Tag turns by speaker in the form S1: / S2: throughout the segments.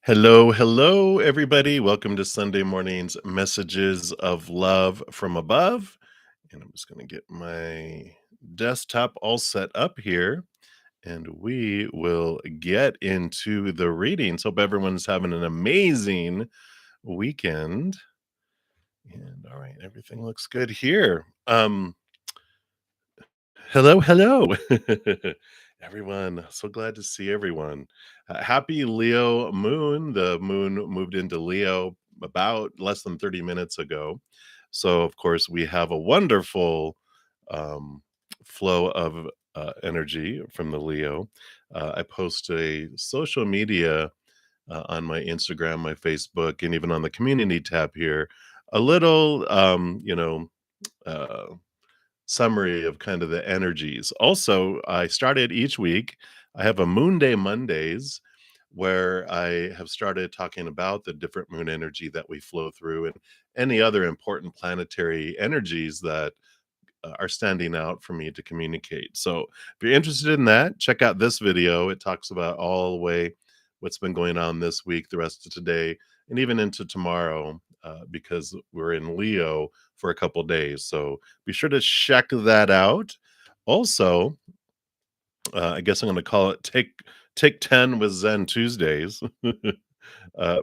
S1: Hello, hello, everybody. Welcome to Sunday morning's Messages of Love from Above. And I'm just going to get my desktop all set up here and we will get into the readings. Hope everyone's having an amazing weekend. And all right, everything looks good here. Hello, hello, everyone. So glad to see everyone. Happy Leo moon. The moon moved into Leo about less than 30 minutes ago. So, of course, we have a wonderful um, flow of energy from the Leo. I post a social media on my Instagram, my Facebook, and even on the community tab here. A little, uh, summary of kind of the energies. Also, I started each week, I have a Moon Day Mondays where I have started talking about the different moon energy that we flow through and any other important planetary energies that are standing out for me to communicate. So, if you're interested in that, check out this video. It talks about all the way what's been going on this week, the rest of today, and even into tomorrow, because we're in Leo for a couple days. So, be sure to check that out. Also, I guess I'm going to call it Take 10 with Zen Tuesdays,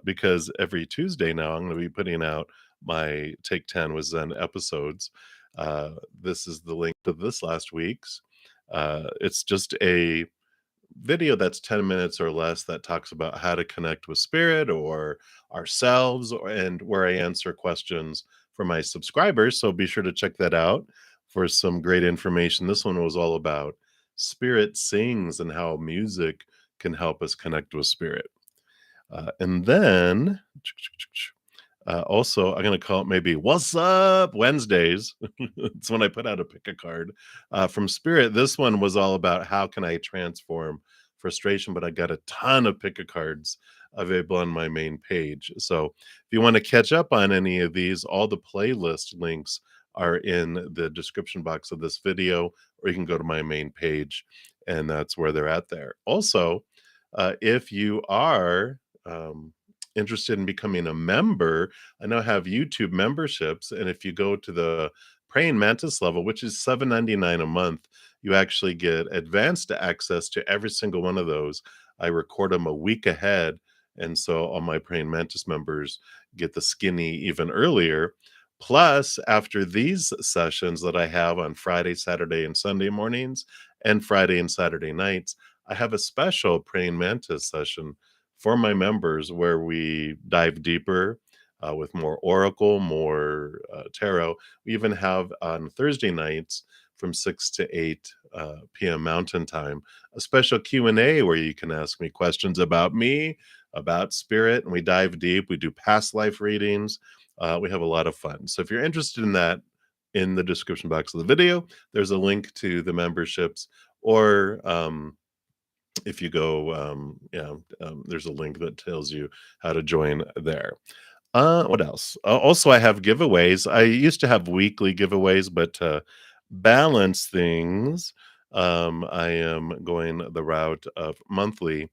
S1: because every Tuesday now I'm going to be putting out my Take 10 with Zen episodes. This is the link to this last week's. It's just a video that's 10 minutes or less that talks about how to connect with spirit or ourselves, and where I answer questions for my subscribers. So be sure to check that out for some great information. This one was all about spirit sings and how music can help us connect with spirit. And then also, I'm going to call it maybe What's Up Wednesdays. It's when I put out a pick a card from Spirit. This one was all about how can I transform frustration, but I got a ton of pick a cards available on my main page. So if you want to catch up on any of these, all the playlist links are in the description box of this video, or you can go to my main page, and that's where they're at there. Also, if you are interested in becoming a member, I now have YouTube memberships, and if you go to the praying mantis level, which is $7.99 a month, you actually get advanced access to every single one of those. I record them a week ahead, and so all my praying mantis members get the skinny even earlier. Plus, after these sessions that I have on Friday, Saturday, and Sunday mornings, and Friday and Saturday nights, I have a special praying mantis session for my members where we dive deeper with more oracle, more tarot. We even have on Thursday nights from 6 to 8 p.m. Mountain Time a special Q&A where you can ask me questions about me, about spirit, and we dive deep. We do past life readings. We have a lot of fun. So if you're interested in that, in the description box of the video, there's a link to the memberships, or if you go, there's a link that tells you how to join there. What else? Also, I have giveaways. I used to have weekly giveaways, but to balance things, I am going the route of monthly.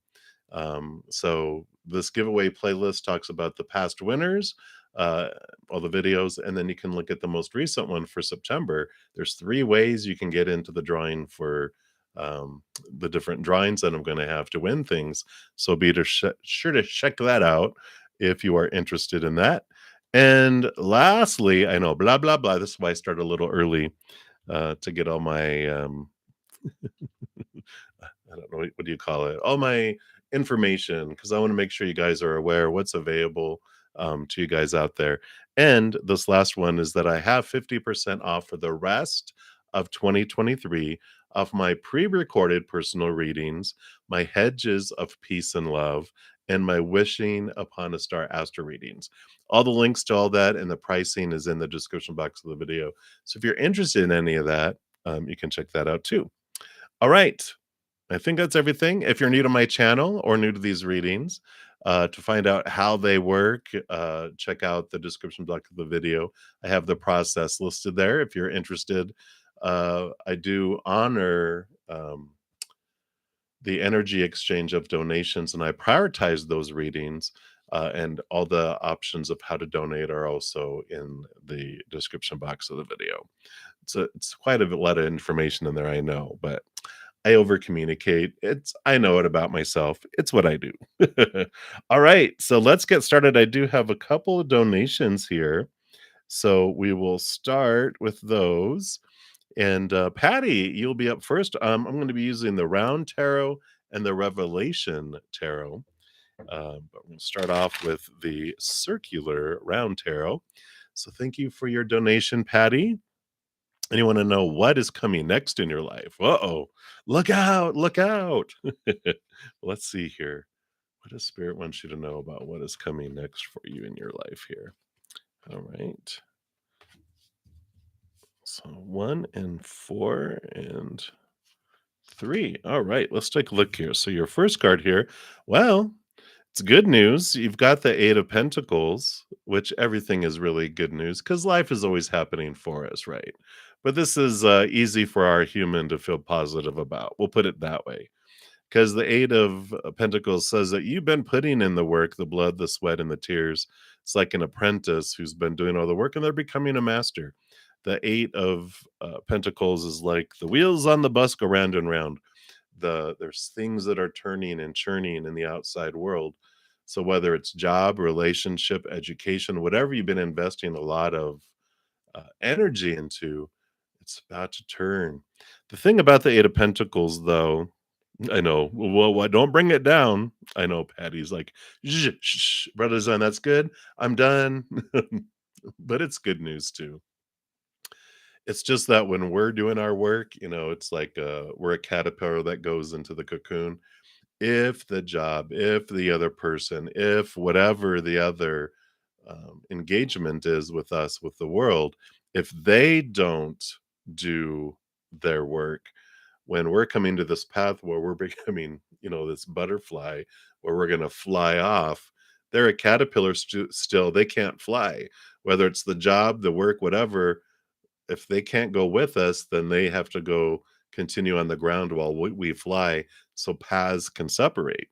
S1: So this giveaway playlist talks about the past winners, uh, all the videos, and then you can look at the most recent one for September. There's 3 ways you can get into the drawing for the different drawings that I'm going to have to win things. So sure to check that out if you are interested in that. And lastly, I know blah blah blah. This is why I start a little early to get all my I don't know what do you call it? All my information, because I want to make sure you guys are aware what's available to you guys out there. And this last one is that I have 50% off for the rest of 2023 of my pre-recorded personal readings, my hedges of peace and love, and my wishing upon a star astro readings. All the links to all that and the pricing is in the description box of the video. So if you're interested in any of that, you can check that out too. All right. I think that's everything. If you're new to my channel or new to these readings, to find out how they work, check out the description box of the video. I have the process listed there if you're interested. I do honor the energy exchange of donations, and I prioritize those readings. And all the options of how to donate are also in the description box of the video. It's quite a lot of information in there, I know, but I over communicate. I know it about myself. It's what I do. All right, so let's get started. I do have a couple of donations here, so we will start with those. And Patty, you'll be up first. I'm going to be using the Round Tarot and the Revelation Tarot. But we'll start off with the circular Round Tarot. So thank you for your donation, Patty. And you want to know what is coming next in your life? Uh-oh. Look out, look out. Let's see here. What does Spirit wants you to know about what is coming next for you in your life here? All right. So 1 and 4 and 3. All right, let's take a look here. So your first card here, well, it's good news. You've got the 8 of Pentacles, which everything is really good news because life is always happening for us, right? But this is easy for our human to feel positive about. We'll put it that way. Because the 8 of Pentacles says that you've been putting in the work, the blood, the sweat, and the tears. It's like an apprentice who's been doing all the work and they're becoming a master. The 8 of Pentacles is like the wheels on the bus go round and round. There's things that are turning and churning in the outside world. So whether it's job, relationship, education, whatever you've been investing a lot of energy into, it's about to turn. The thing about the 8 of Pentacles, though, I know. Well, don't bring it down. I know Patty's like, "Shh, shh, bruddaZEN, that's good. I'm done." But it's good news too. It's just that when we're doing our work, it's like we're a caterpillar that goes into the cocoon. If the job, if the other person, if whatever the other engagement is with us, with the world, if they don't do their work, when we're coming to this path where we're becoming, this butterfly, where we're going to fly off, they're a caterpillar still. They can't fly, whether it's the job, the work, whatever. If they can't go with us, then they have to go continue on the ground while we fly so paths can separate.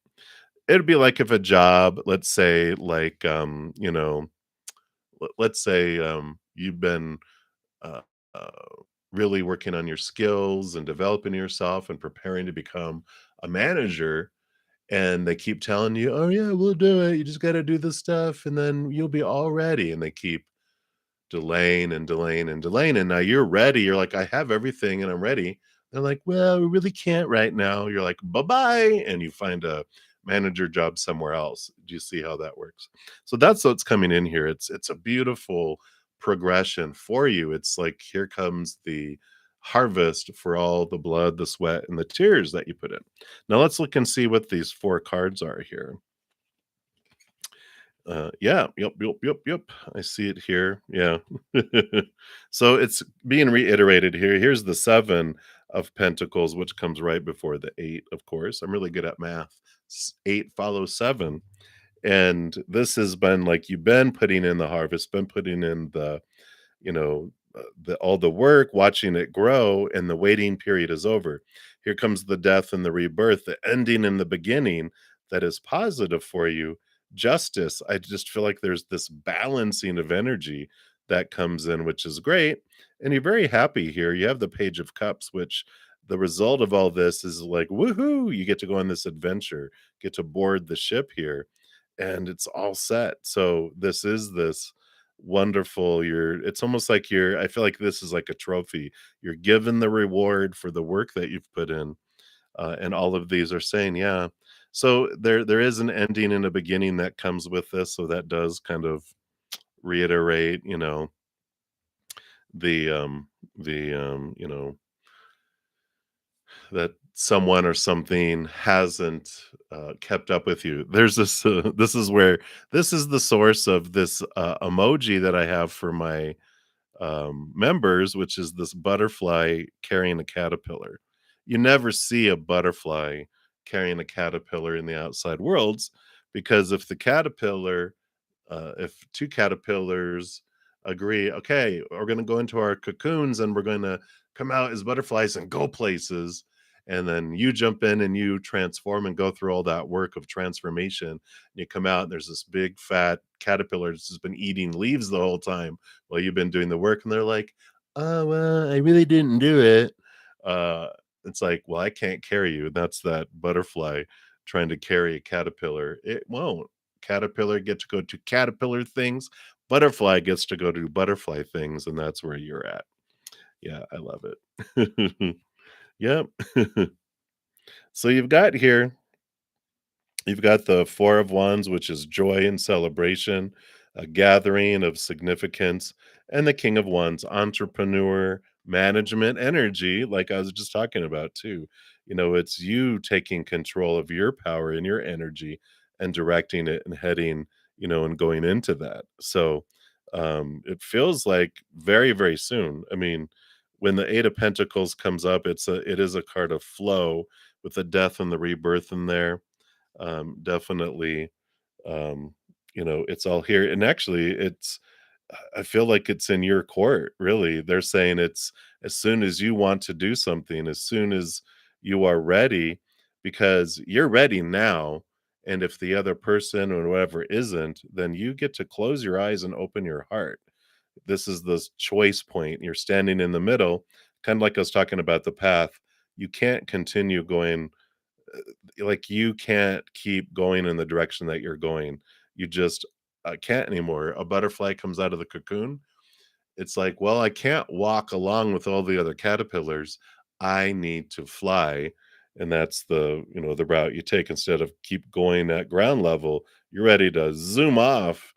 S1: It'd be like if a job, let's say, like, let's say you've been uh, uh, really working on your skills and developing yourself and preparing to become a manager. And they keep telling you, oh, yeah, we'll do it. You just got to do this stuff and then you'll be all ready. And they keep delaying and delaying and delaying, and now you're ready. You're like, "I have everything and I'm ready." They're like, "Well, we really can't right now." You're like, "Bye-bye," and you find a manager job somewhere else. Do you see how that works? So that's what's coming in here. It's a beautiful progression for you. It's like here comes the harvest for all the blood, the sweat, and the tears that you put in. Now let's look and see what these 4 cards are here. Yeah, yep. I see it here. Yeah. So it's being reiterated here. Here's the 7 of Pentacles, which comes right before the 8, of course. I'm really good at math. 8 follows 7. And this has been like you've been putting in the harvest, been putting in you know, all the work, watching it grow, and the waiting period is over. Here comes the death and the rebirth, the ending and the beginning that is positive for you. Justice. I just feel like there's this balancing of energy that comes in, which is great. And you're very happy here. You have the Page of Cups, which the result of all this is like, woohoo, you get to go on this adventure, get to board the ship here, and it's all set. So this is this wonderful. It's almost like I feel like this is like a trophy. You're given the reward for the work that you've put in. And all of these are saying, yeah. So there is an ending and a beginning that comes with this. So that does kind of reiterate, the that someone or something hasn't kept up with you. There's this this is the source of this emoji that I have for my members, which is this butterfly carrying a caterpillar. You never see a butterfly carrying a caterpillar in the outside worlds, because if 2 caterpillars agree, okay, we're going to go into our cocoons and we're going to come out as butterflies and go places. and then you jump in and you transform and go through all that work of transformation. And you come out and there's this big fat caterpillar that's just been eating leaves the whole time while you've been doing the work, and they're like, "Oh, well, I really didn't do it." Uh, it's like, "Well, I can't carry you." That's that butterfly trying to carry a caterpillar. It won't. Caterpillar get to go to caterpillar things. Butterfly gets to go do butterfly things, and that's where you're at. Yeah, I love it. Yep. So you've got the Four of Wands, which is joy and celebration, a gathering of significance, and the King of Wands, entrepreneur, management energy, like I was just talking about too. It's you taking control of your power and your energy and directing it and heading, and going into that. So it feels like very, very soon. I mean, when the Eight of Pentacles comes up, it is a card of flow with the death and the rebirth in there. Definitely, it's all here, and actually, I feel like it's in your court, really. They're saying it's as soon as you want to do something, as soon as you are ready, because you're ready now. And if the other person or whatever isn't, then you get to close your eyes and open your heart. This is this choice point. You're standing in the middle, kind of like I was talking about the path. You can't continue going, like, you can't keep going in the direction that you're going. You just can't anymore. A butterfly comes out of the cocoon. It's like, well, I can't walk along with all the other caterpillars. I need to fly. And that's the route you take. Instead of keep going at ground level, you're ready to zoom off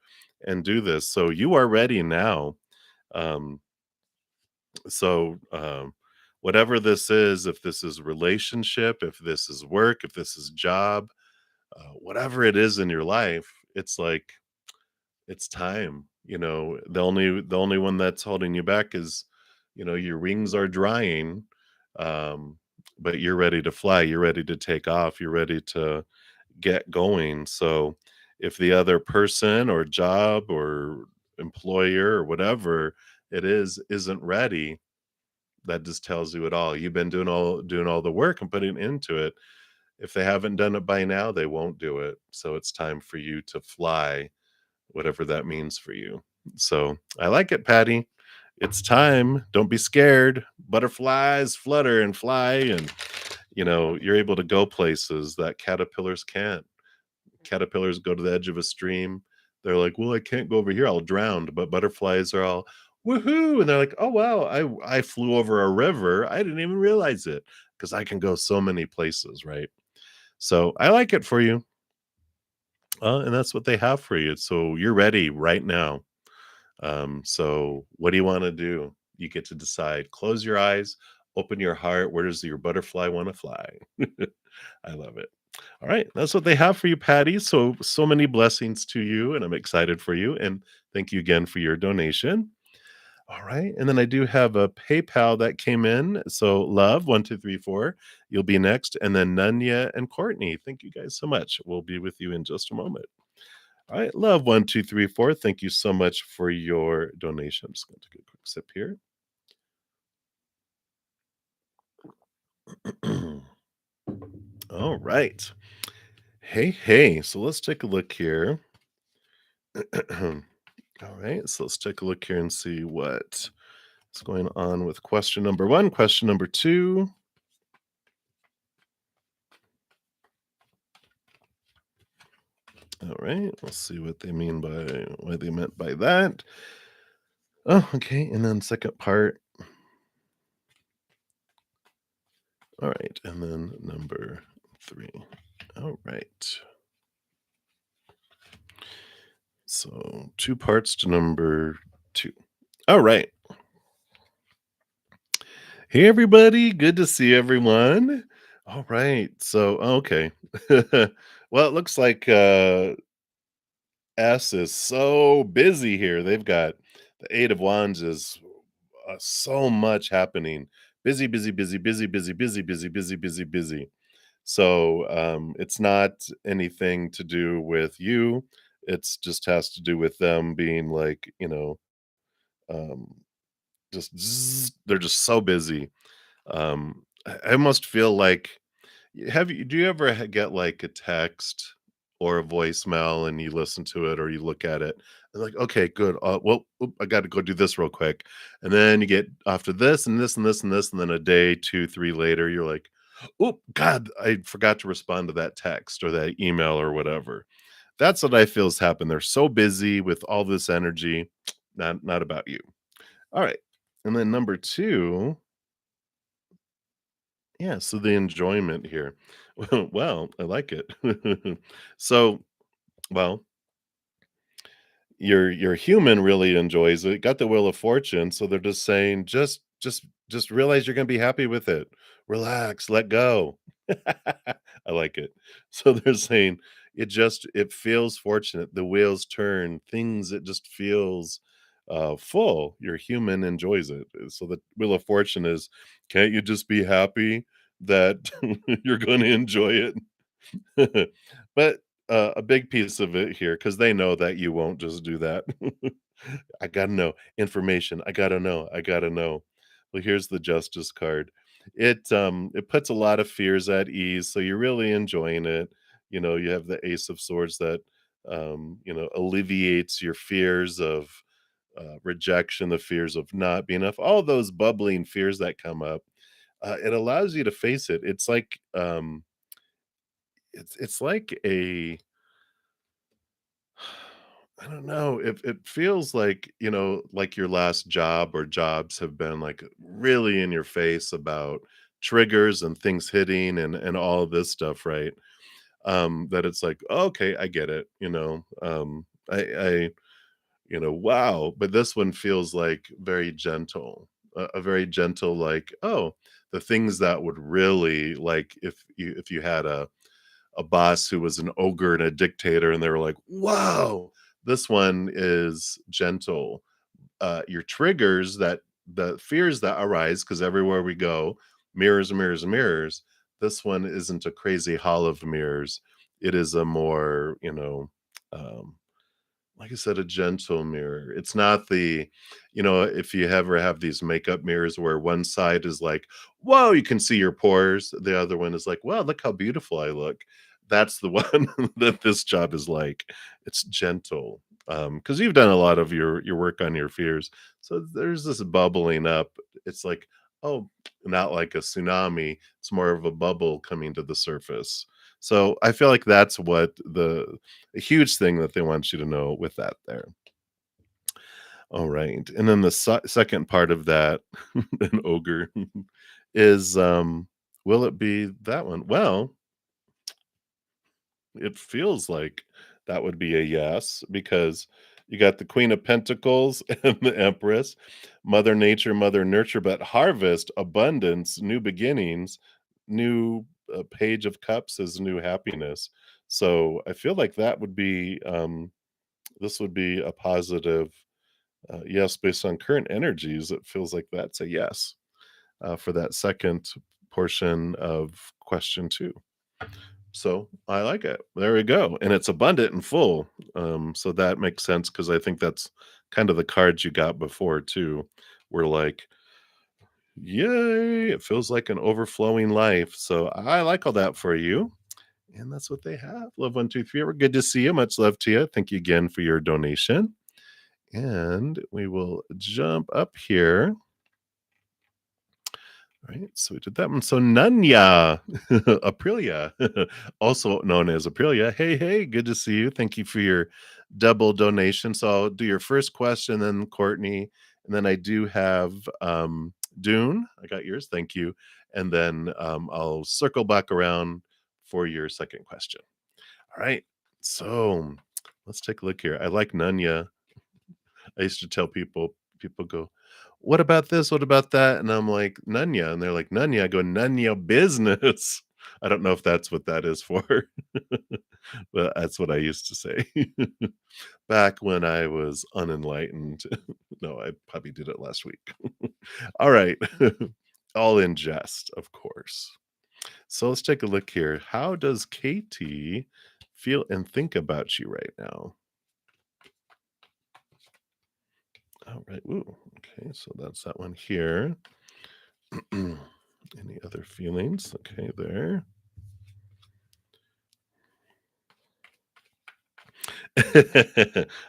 S1: and do this. So you are ready now. Um, so whatever this is, if this is relationship, if this is work, if this is job, whatever it is in your life, it's like it's time. The only one that's holding you back is, your wings are drying, um, but you're ready to fly. You're ready to take off. You're ready to get going. So if the other person or job or employer or whatever it is isn't ready, that just tells you it all. You've been doing all the work and putting into it. If they haven't done it by now, they won't do it. So it's time for you to fly, whatever that means for you. So I like it, Patty. It's time. Don't be scared. Butterflies flutter and fly, and you're able to go places that caterpillars can't. Caterpillars go to the edge of a stream. They're like, "Well, I can't go over here. I'll drown." But butterflies are all, "Woohoo!" And they're like, "Oh wow, I flew over a river. I didn't even realize it because I can go so many places, right?" So I like it for you, and that's what they have for you. So you're ready right now. So what do you want to do? You get to decide. Close your eyes, open your heart. Where does your butterfly want to fly? I love it. All right, that's what they have for you, Patty. So many blessings to you, and I'm excited for you. And thank you again for your donation. All right, and then I do have a PayPal that came in. So love 1 2 3 4. You'll be next, and then Nunya and Courtney. Thank you guys so much. We'll be with you in just a moment. All right, love 1 2 3 4. Thank you so much for your donation. I'm just going to take a quick sip here. All right. Hey, hey. So let's take a look here. All right. So let's take a look here and see what is going on with question number one. Question number two. All right. Let's see what they meant by that. Oh, okay. And then second part. All right. And then number three. All right. So two parts to number two. All right. Hey, everybody. Good to see everyone. All right. So, okay. Well, it looks like S is so busy here. They've got the Eight of Wands is so much happening. Busy, busy, busy, busy, busy, busy, busy, busy, busy, busy. So it's not anything to do with you. It's just has to do with them being like, um, just they're just so busy. I almost feel like have you do you ever get, like, a text or a voicemail and you listen to it or you look at it, and like, "Okay, good, well, oop, I gotta go do this real quick," and then you get off to this and this and this and this, and then a day, 2, 3 later, you're like, "Oh god, I forgot to respond to that text or that email or whatever." That's what I feel has happened. They're so busy with all this energy, not about you. Alright, and then number 2. Yeah, so the enjoyment here. Well, I like it. So, well, your human really enjoys it, got the Wheel of Fortune, so they're just saying, "Just realize you're gonna be happy with it. Relax, let go." I like it. So they're saying, it feels fortunate, the wheels turn, things it just feels, full. Your human enjoys it. So the Wheel of Fortune is, "Can't you just be happy that you're gonna enjoy it?" But, a big piece of it here, because they know that you won't just do that. I gotta know information. I gotta know. Well, here's the Justice card. It puts a lot of fears at ease, so you're really enjoying it. You have the Ace of Swords that, alleviates your fears of, rejection, the fears of not being enough, all those bubbling fears that come up. It allows you to face it. It's like a I don't know. It feels like, like your last job or jobs have been like really in your face about triggers and things hitting and all of this stuff, right? That it's like, okay, I get it, wow. But this one feels like very gentle, a very gentle, like, oh, the things that would really like if you had a boss who was an ogre and a dictator, and they were like, "Wow, this one is gentle." Your triggers that the fears that arise because everywhere we go, mirrors, mirrors, mirrors. This one isn't a crazy hall of mirrors. It is a more, um, like I said, a gentle mirror. It's not if you ever have these makeup mirrors where one side is like, whoa, you can see your pores. The other one is like, wow, look how beautiful I look. That's the one that this job is like. It's gentle. Because you've done a lot of your work on your fears. So there's this bubbling up. It's like, oh, not like a tsunami. It's more of a bubble coming to the surface. So I feel like that's what a huge thing that they want you to know with that there. All right. And then the second part of that, an ogre, is will it be that one? Well, it feels like that would be a yes because you got the Queen of Pentacles and the Empress, Mother Nature, Mother Nurture, but harvest, abundance, new beginnings, new Page of Cups is new happiness. So I feel like that would be this would be a positive yes based on current energies. It feels like that's a yes for that second portion of question two. So I like it. There we go. And it's abundant and full. So that makes sense because I think that's kind of the cards you got before too. Were like, yay, it feels like an overflowing life. So I like all that for you. And that's what they have. Love 123. We're good to see you. Much love to you. Thank you again for your donation. And we will jump up here. Right, so we did that one. So Nanya, Aprilia, also known as Aprilia. Hey, hey, good to see you. Thank you for your double donation. So I'll do your first question, then Courtney, and then I do have Dune. I got yours. Thank you. And then I'll circle back around for your second question. All right. So let's take a look here. I like Nanya. I used to tell people go, "What about this? What about that?" And I'm like, "None And they're like, "None I go, "None business." I don't know if that's what that is for, but that's what I used to say back when I was unenlightened. No, I probably did it last week. All right. All in jest, of course. So let's take a look here. How does Katie feel and think about you right now? All right. Ooh, okay. So that's that one here. Any other feelings? Okay, there.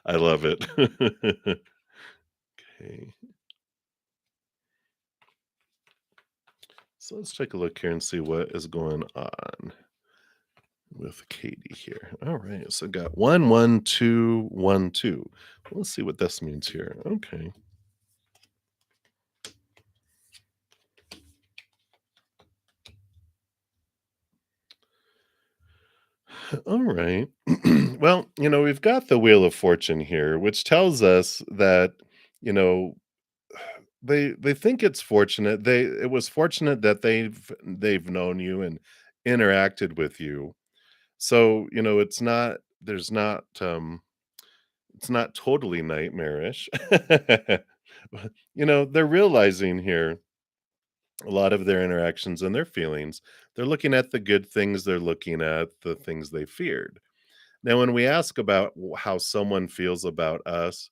S1: I love it. Okay, so let's take a look here and see what is going on with Katie here. All right, so got 11212. Let's see what this means here. Okay. All right. Well, we've got the Wheel of Fortune here, which tells us that, you know, they think it's fortunate. It was fortunate that they've known you and interacted with you. So, it's not totally nightmarish. But, they're realizing here a lot of their interactions and their feelings. They're looking at the good things, they're looking at the things they feared. Now, when we ask about how someone feels about us,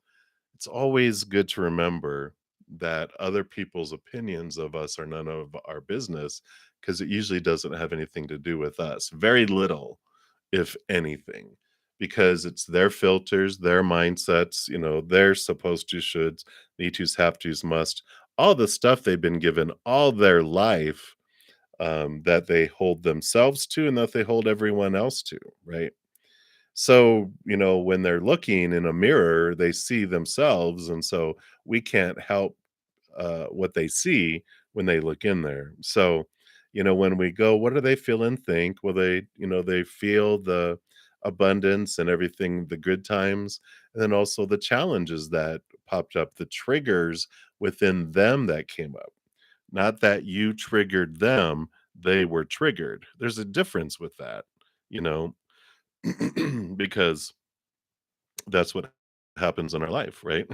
S1: it's always good to remember that other people's opinions of us are none of our business because it usually doesn't have anything to do with us. Very little, if anything, because it's their filters, their mindsets, their supposed to, shoulds, need tos, have tos, must, all the stuff they've been given all their life, that they hold themselves to and that they hold everyone else to, right? So, when they're looking in a mirror, they see themselves, and so we can't help what they see when they look in there. So, when we go, what do they feel and think? Well, they feel the abundance and everything, the good times, and then also the challenges that popped up, the triggers within them that came up. Not that you triggered them, they were triggered. There's a difference with that, you know, because that's what happens in our life, right?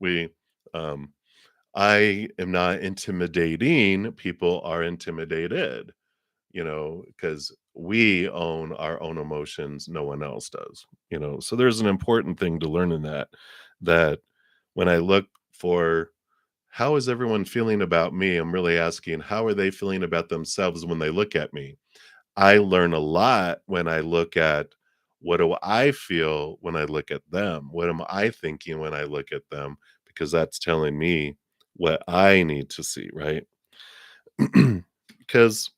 S1: we, um, I am not intimidating, people are intimidated, because we own our own emotions, no one else does, So there's an important thing to learn in that when I look for how is everyone feeling about me, I'm really asking how are they feeling about themselves when they look at me. I learn a lot when I look at what do I feel when I look at them? What am I thinking when I look at them? Because that's telling me what I need to see, right? Because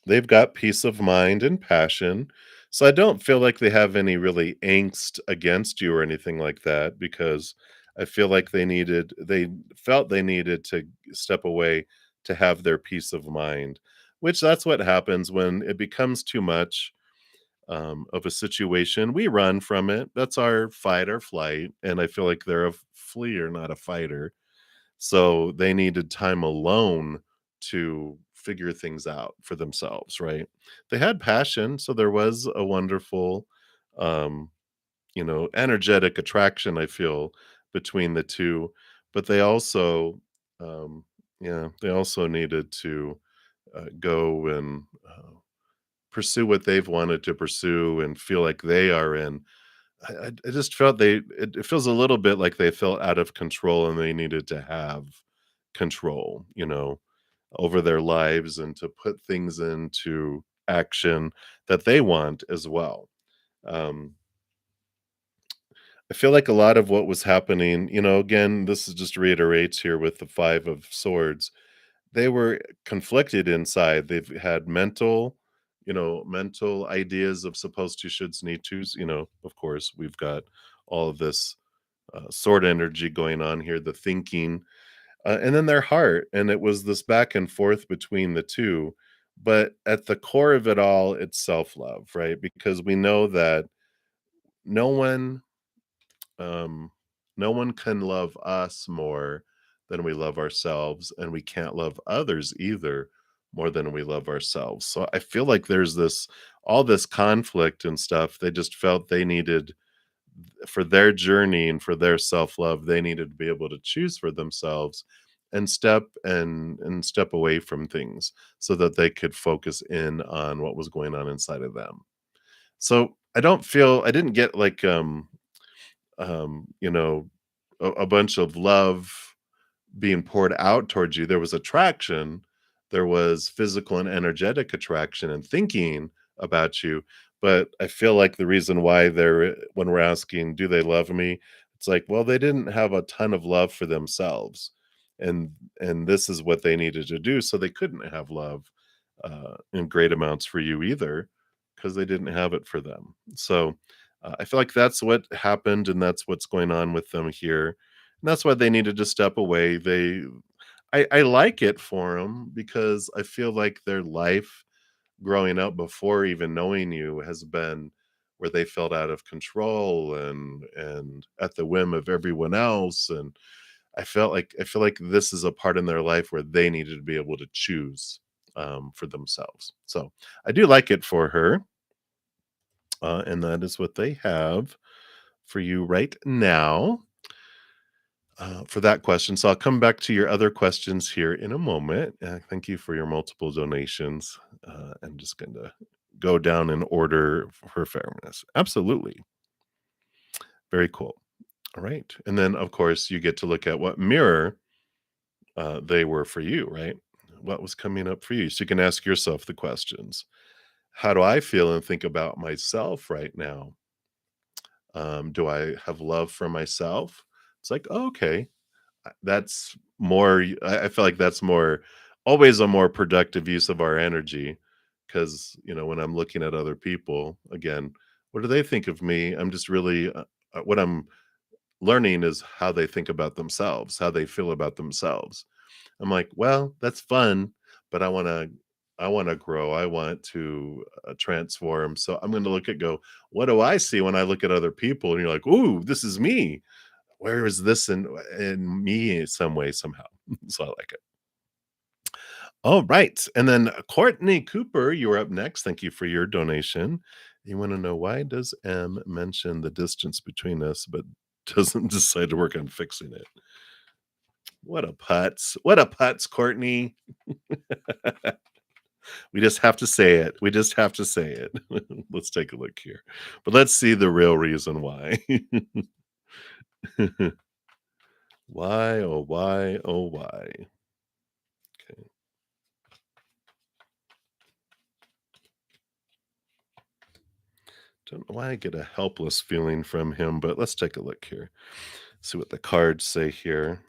S1: they've got peace of mind and passion. So I don't feel like they have any really angst against you or anything like that because I feel like they felt they needed to step away to have their peace of mind, which that's what happens when it becomes too much of a situation. We run from it. That's our fight or flight. And I feel like they're a fleer, not a fighter, so they needed time alone to figure things out for themselves, right? They had passion, so there was a wonderful, um, energetic attraction, I feel, between the two. But they also, um, yeah, they also needed to go and pursue what they've wanted to pursue and feel like they are in. I just felt it feels a little bit like they felt out of control and they needed to have control, over their lives and to put things into action that they want as well. Um, I feel like a lot of what was happening, again, this is just reiterates here with the 5 of Swords. They were conflicted inside. They've had mental ideas of supposed to, shoulds, need tos. Of course, we've got all of this sword energy going on here, the thinking, and then their heart. And it was this back and forth between the two. But at the core of it all, it's self love, right? Because we know that no one, um, no one can love us more than we love ourselves, and we can't love others either more than we love ourselves. So I feel like there's all this conflict and stuff. They just felt they needed for their journey and for their self-love, they needed to be able to choose for themselves and step away from things so that they could focus in on what was going on inside of them. So I didn't get like um, you know, a bunch of love being poured out towards you. There was attraction, there was physical and energetic attraction and thinking about you. But I feel like the reason why they're when we're asking, do they love me? It's like, well, they didn't have a ton of love for themselves. And and this is what they needed to do. So they couldn't have love in great amounts for you either, because they didn't have it for them. So I feel like that's what happened, and that's what's going on with them here. And that's why they needed to step away. I like it for them because I feel like their life growing up before even knowing you has been where they felt out of control and at the whim of everyone else. And I feel like this is a part in their life where they needed to be able to choose for themselves. So I do like it for her, and that is what they have for you right now. For that question. So I'll come back to your other questions here in a moment. Thank you for your multiple donations. I'm just going to go down in order for fairness. Absolutely. Very cool. All right. And then, of course, you get to look at what mirror they were for you, right? What was coming up for you? So you can ask yourself the questions. How do I feel and think about myself right now? Do I have love for myself? It's like, oh, okay, that's more I feel like that's more always a more productive use of our energy, because when I'm looking at other people, again, what do they think of me? I'm just really what I'm learning is how they think about themselves, how they feel about themselves. I'm like, well, that's fun, but I want to grow. I want to transform. So I'm going to look at go, what do I see when I look at other people? And you're like, ooh, this is me. Where is this in me in some way, somehow? So I like it. All right. And then Courtney Cooper, you are up next. Thank you for your donation. You want to know, why does M mention the distance between us, but doesn't decide to work on fixing it? What a putz. What a putz, Courtney. We just have to say it. We just have to say it. Let's take a look here. But let's see the real reason why. Why, oh, why, oh, why? Okay. Don't know why I get a helpless feeling from him, but let's take a look here. See what the cards say here.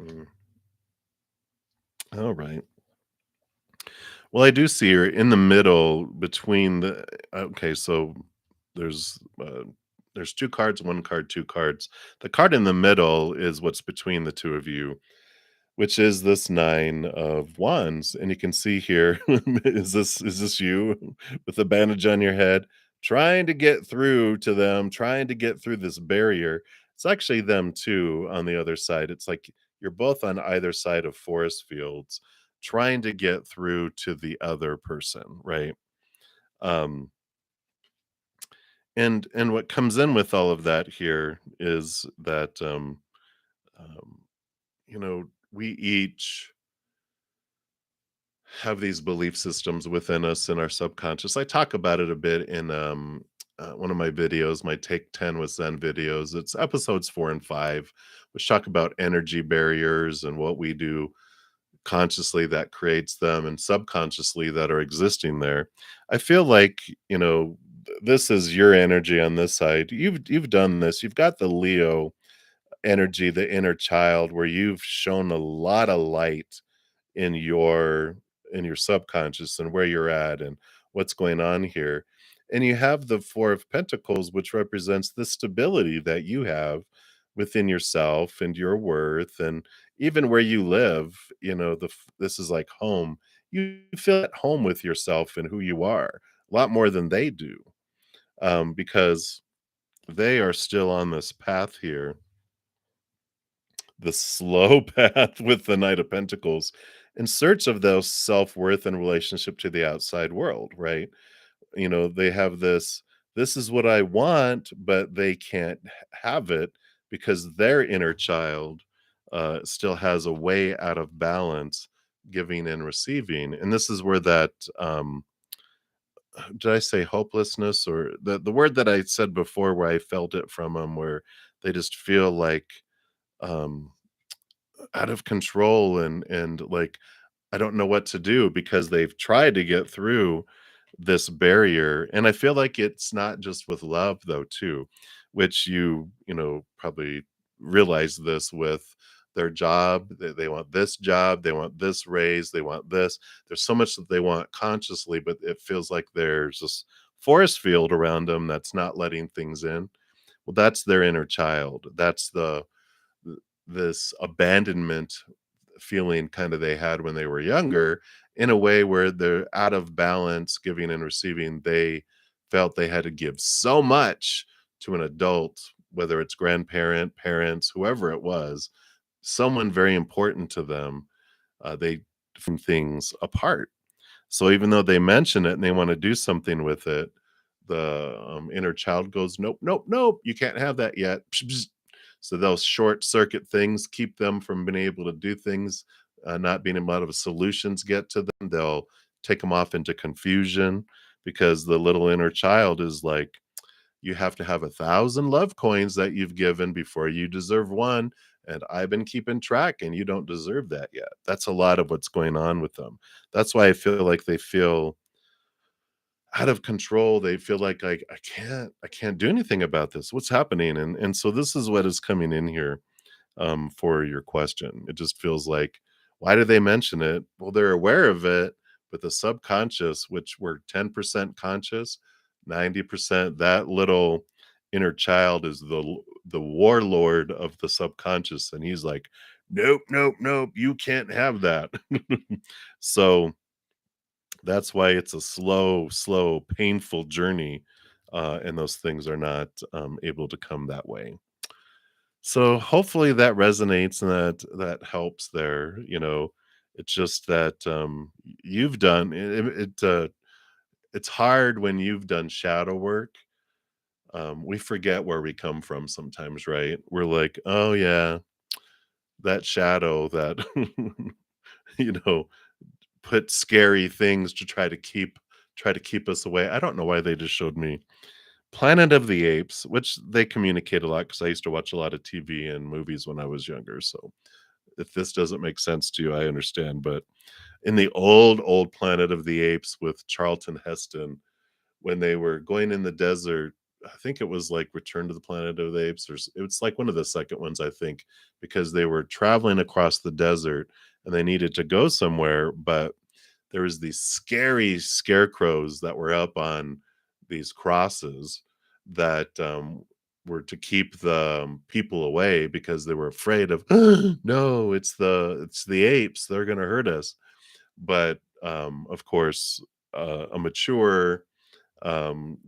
S1: Mm, all right. Well, I do see her in the middle between the okay, so there's uh there's two cards, one card, two cards. The card in the middle is what's between the two of you, which is this 9 of wands, and you can see here, is this you with the bandage on your head, trying to get through to them, trying to get through this barrier. It's actually them too on the other side. It's like you're both on either side of forest fields trying to get through to the other person, right? Um, and what comes in with all of that here is that, um, we each have these belief systems within us in our subconscious. I talk about it a bit in one of my videos, my Take 10 with Zen videos. It's episodes 4 and 5, which talk about energy barriers and what we do consciously that creates them and subconsciously that are existing there. I feel like, this is your energy on this side. You've done this. You've got the Leo energy, the inner child, where you've shown a lot of light in your subconscious and where you're at and what's going on here. And you have the 4 of Pentacles, which represents the stability that you have within yourself and your worth, and even where you live. This is like home. You feel at home with yourself and who you are a lot more than they do, because they are still on this path here, the slow path with the Knight of Pentacles, in search of those self-worth and relationship to the outside world, right? They have this is what I want, but they can't have it because their inner child still has a way out of balance, giving and receiving. And this is where that did I say hopelessness, or the word that I said before, where I felt it from them, where they just feel like um, out of control, and like I don't know what to do because they've tried to get through this barrier. And I feel like it's not just with love though too, which probably realize this with their job. They want this job, they want this raise, they want this. There's so much that they want consciously, but it feels like there's this force field around them that's not letting things in. Well, that's their inner child. That's this abandonment feeling kind of they had when they were younger, in a way where they're out of balance giving and receiving. They felt they had to give so much to an adult, whether it's grandparent, parents, whoever it was, someone very important to them. They from things apart. So even though they mention it and they want to do something with it, the inner child goes, nope, nope, nope, you can't have that yet. So those short circuit things keep them from being able to do things, not being able to have solutions get to them. They'll take them off into confusion because the little inner child is like, you have to have 1,000 love coins that you've given before you deserve one. And I've been keeping track and you don't deserve that yet. That's a lot of what's going on with them. That's why I feel like they feel out of control. They feel like I can't do anything about this. What's happening? And so this is what is coming in here for your question. It just feels like, why do they mention it? Well, they're aware of it, but the subconscious, which we're 10% conscious, 90%, that little inner child is the warlord of the subconscious. And he's like, nope, nope, nope, you can't have that. So that's why it's a slow, slow, painful journey. And those things are not able to come that way. So hopefully that resonates and that helps there. It's just that you've done it's hard when you've done shadow work. We forget where we come from sometimes, right? We're like, oh yeah, that shadow that you know put scary things to try to keep us away. I don't know why they just showed me Planet of the Apes, which they communicate a lot because I used to watch a lot of TV and movies when I was younger. So if this doesn't make sense to you, I understand. But in the old Planet of the Apes with Charlton Heston, when they were going in the desert, I think it was like Return to the Planet of the Apes, it was like one of the second ones, I think, because they were traveling across the desert and they needed to go somewhere, but there was these scary scarecrows that were up on these crosses that were to keep the people away because they were afraid of no, it's the apes, they're going to hurt us. But of course, a mature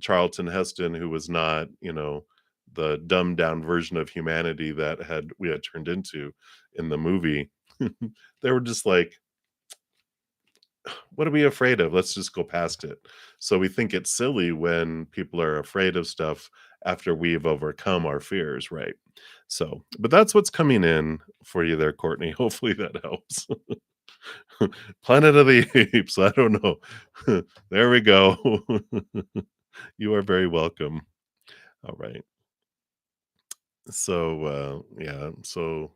S1: Charlton Heston, who was not, the dumbed down version of humanity that had we had turned into in the movie. They were just like, what are we afraid of? Let's just go past it. So we think it's silly when people are afraid of stuff after we've overcome our fears, right? So, but that's what's coming in for you there, Courtney. Hopefully that helps. Planet of the Apes. I don't know. There we go. You are very welcome. All right. So, yeah. So,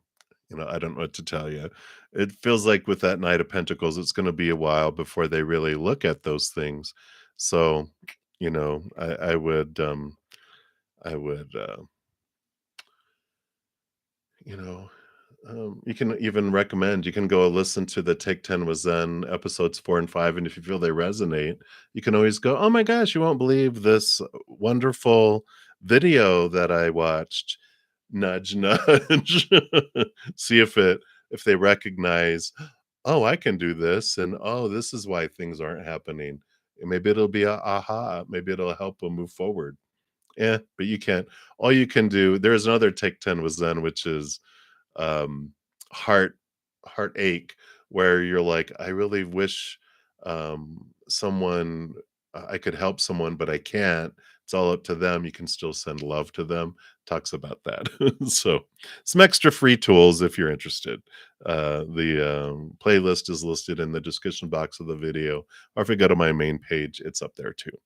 S1: I don't know what to tell you. It feels like with that Knight of Pentacles, it's going to be a while before they really look at those things. So, I would, you know, you can even recommend, you can go listen to the Take 10 with Zen episodes 4 and 5. And if you feel they resonate, you can always go, oh my gosh, you won't believe this wonderful video that I watched. Nudge, nudge. See if they recognize, oh, I can do this, and oh, this is why things aren't happening. And maybe it'll be a aha. Maybe it'll help them move forward. Yeah, but you can't. All you can do. There's another Take 10 with Zen, which is um, heart heartache, where you're like, I really wish someone I could help someone, but I can't. It's all up to them. You can still send love to them. Talks about that. So some extra free tools if you're interested. The playlist is listed in the description box of the video, or if you go to my main page, it's up there too.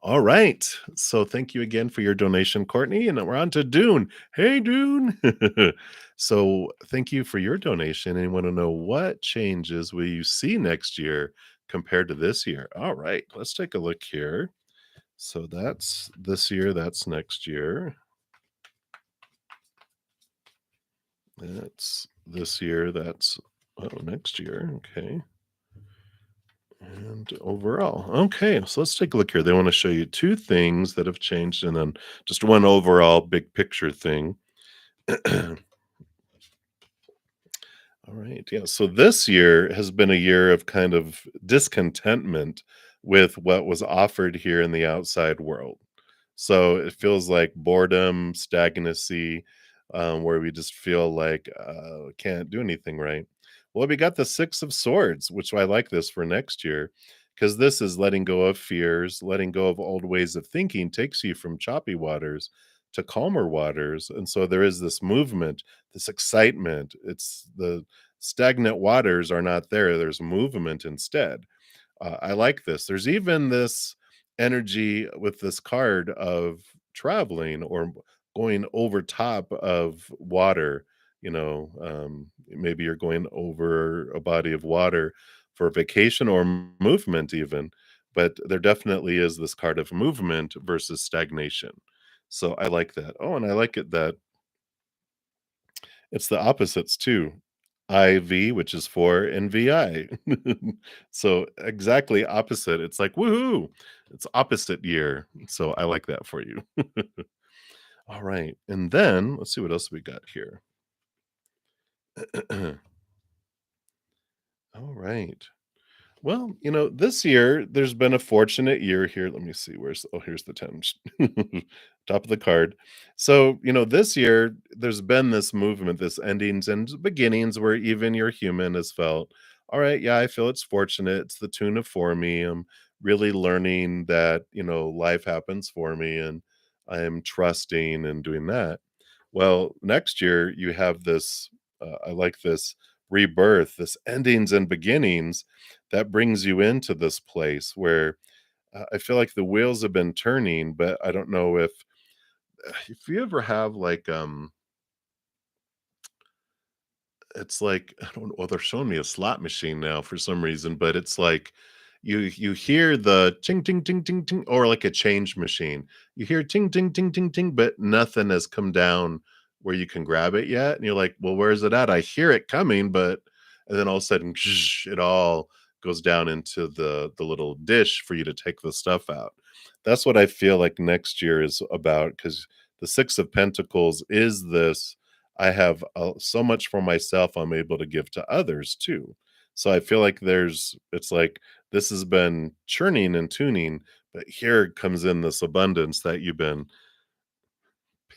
S1: All right. So thank you again for your donation, Courtney. And we're on to Dune. Hey, Dune. So thank you for your donation. And want to know what changes will you see next year compared to this year? All right. Let's take a look here. So that's this year. That's next year. That's this year. That's next year. Okay. And overall, okay, so let's take a look here. They want to show you two things that have changed and then just one overall big picture thing. All right, yeah. So this year has been a year of kind of discontentment with what was offered here in the outside world. So it feels like boredom, stagnancy, where we just feel like can't do anything right. Well, we got the Six of Swords, which I like this for next year, because this is letting go of fears, letting go of old ways of thinking takes you from choppy waters to calmer waters. And so there is this movement, this excitement. It's the stagnant waters are not there, there's movement instead. I like this. There's even this energy with this card of traveling or going over top of water. Maybe you're going over a body of water for vacation or movement, even. But there definitely is this card of movement versus stagnation. So I like that. Oh, and I like it that it's the opposites too. IV, which is for, and VI. So exactly opposite. It's like, woohoo! It's opposite year. So I like that for you. All right. And then let's see what else we got here. All right. Well, this year there's been a fortunate year here. Let me see. Here's the 10. Top of the card. So, this year there's been this movement, this endings and beginnings where even your human has felt, all right, yeah, I feel it's fortunate. It's the tune of for me. I'm really learning that, life happens for me and I'm trusting and doing that. Well, next year you have this, I like this rebirth, this endings and beginnings that brings you into this place where I feel like the wheels have been turning, but I don't know if you ever have like it's like I don't know. Well, they're showing me a slot machine now for some reason, but it's like you hear the ting ting ting ting ting, or like a change machine. You hear ting ting ting ting ting, but nothing has come down where you can grab it yet, and you're like, well, where is it at? I hear it coming, but and then all of a sudden, it all goes down into the little dish for you to take the stuff out. That's what I feel like next year is about because the Six of Pentacles is this I have so much for myself I'm able to give to others too. So I feel like it's like this has been churning and tuning, but here comes in this abundance that you've been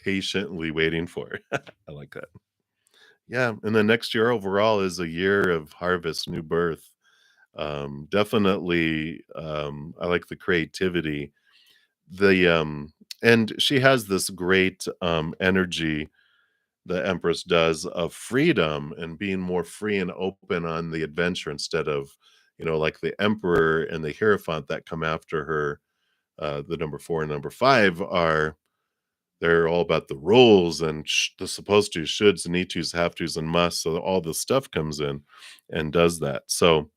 S1: patiently waiting for. I like that. Yeah. And the next year overall is a year of harvest, new birth. Definitely, I like the creativity. And she has this great energy the Empress does of freedom and being more free and open on the adventure instead of, like the Emperor and the Hierophant that come after her. The number 4 and number 5 they're all about the rules and the supposed to, shoulds, need tos, have tos, and musts. So all this stuff comes in and does that. So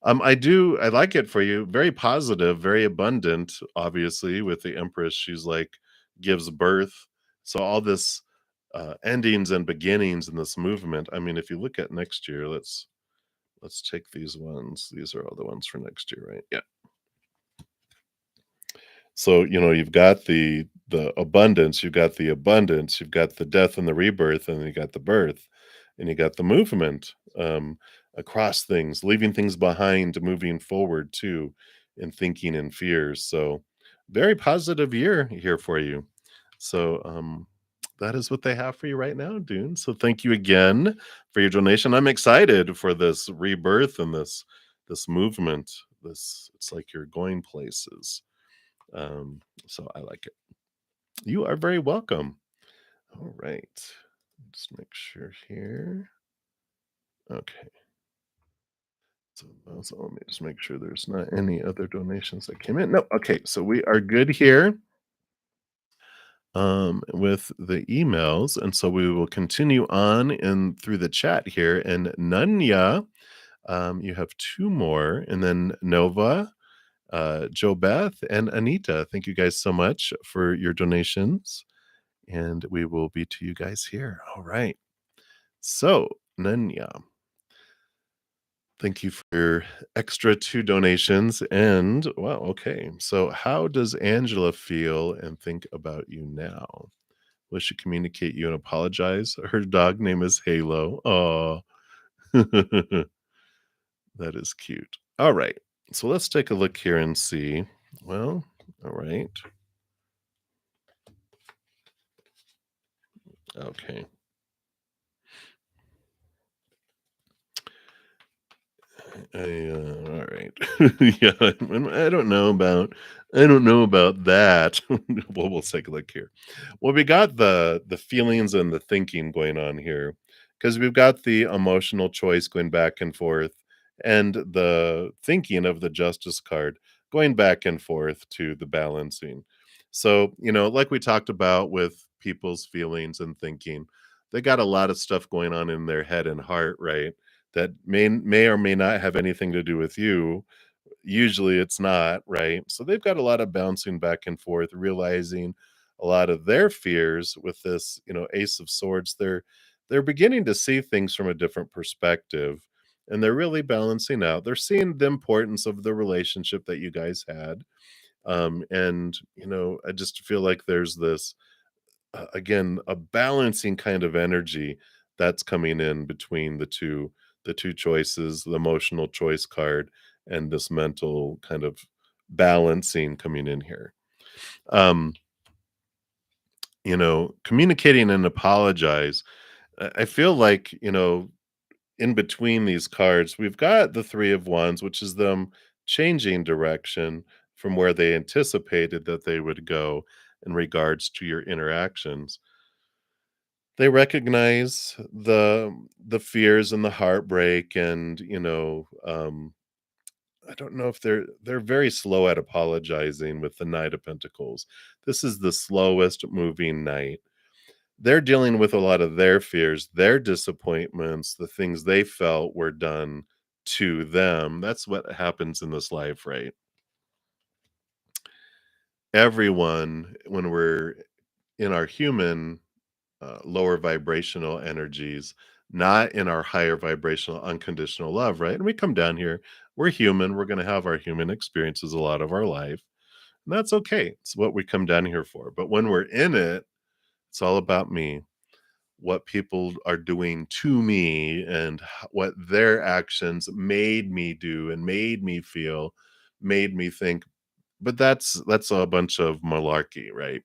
S1: I like it for you. Very positive, very abundant, obviously, with the Empress. She's like gives birth. So all this endings and beginnings in this movement. I mean, if you look at next year, let's take these ones. These are all the ones for next year, right? Yeah. So, you've got the abundance, you've got the death and the rebirth, and you got the birth, and you got the movement across things, leaving things behind, moving forward too, and thinking in fears. So, very positive year here for you. So, that is what they have for you right now, Dune. So, thank you again for your donation. I'm excited for this rebirth and this movement. This it's like you're going places. So I like it. You are very welcome. All right. Just make sure here. Okay. So let me just make sure there's not any other donations that came in. No, okay, so we are good here with the emails, and so we will continue on in through the chat here. And Nunya, you have two more, and then Nova, Joe Beth, and Anita. Thank you guys so much for your donations, and we will be to you guys here. All right. So, Nunya, thank you for your extra 2 donations, and wow, okay. So how does Angela feel and think about you now? Will she communicate you and apologize? Her dog name is Halo. Oh, that is cute. All right. So let's take a look here and see. Well, all right. Okay. All right. Yeah, I don't know about that. Well, we'll take a look here. Well, we got the feelings and the thinking going on here, because we've got the emotional choice going back and forth, and the thinking of the justice card going back and forth to the balancing. So, like we talked about with people's feelings and thinking, they got a lot of stuff going on in their head and heart, right? That may or may not have anything to do with you. Usually it's not, right? So they've got a lot of bouncing back and forth, realizing a lot of their fears with this, Ace of Swords. They're beginning to see things from a different perspective, and they're really balancing out. They're seeing the importance of the relationship that you guys had. And I just feel like there's this again, a balancing kind of energy that's coming in between the two choices, the emotional choice card and this mental kind of balancing coming in here. Um, Communicating and apologize. I feel like, in between these cards, we've got the 3 of Wands, which is them changing direction from where they anticipated that they would go in regards to your interactions. They recognize the fears and the heartbreak and, I don't know if they're very slow at apologizing with the Knight of Pentacles. This is the slowest moving knight. They're dealing with a lot of their fears, their disappointments, the things they felt were done to them. That's what happens in this life, right? Everyone, when we're in our human lower vibrational energies, not in our higher vibrational unconditional love, right? And we come down here, we're human, we're going to have our human experiences a lot of our life. And that's okay. It's what we come down here for. But when we're in it, it's all about me, what people are doing to me, and what their actions made me do and made me feel, made me think. But that's a bunch of malarkey, right?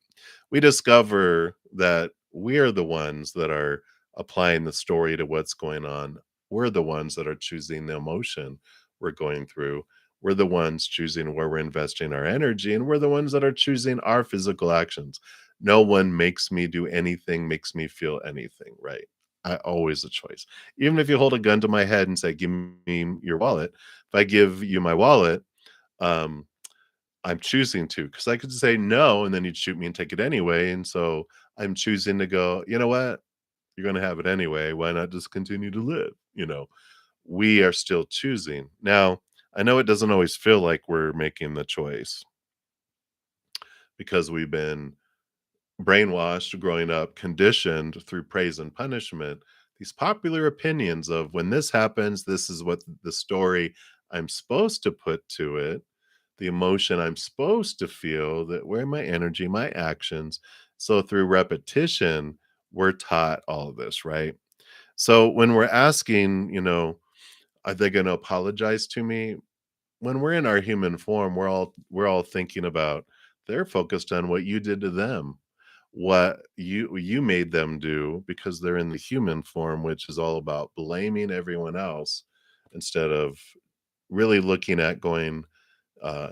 S1: We discover that we're the ones that are applying the story to what's going on. We're the ones that are choosing the emotion we're going through. We're the ones choosing where we're investing our energy, and we're the ones that are choosing our physical actions. No one makes me do anything, makes me feel anything, right? I always a choice. Even if you hold a gun to my head and say, "Give me your wallet," if I give you my wallet, um, I'm choosing to, because I could say no, and then you'd shoot me and take it anyway. And so I'm choosing to go, you know what? You're going to have it anyway. Why not just continue to live? We are still choosing. Now, I know it doesn't always feel like we're making the choice because we've been brainwashed growing up, conditioned through praise and punishment. These popular opinions of when this happens, this is what the story I'm supposed to put to it, the emotion I'm supposed to feel, that where my energy, my actions. So through repetition, we're taught all of this, right? So when we're asking, are they going to apologize to me? When we're in our human form, we're all thinking about, they're focused on what you did to them, what you made them do, because they're in the human form, which is all about blaming everyone else instead of really looking at going,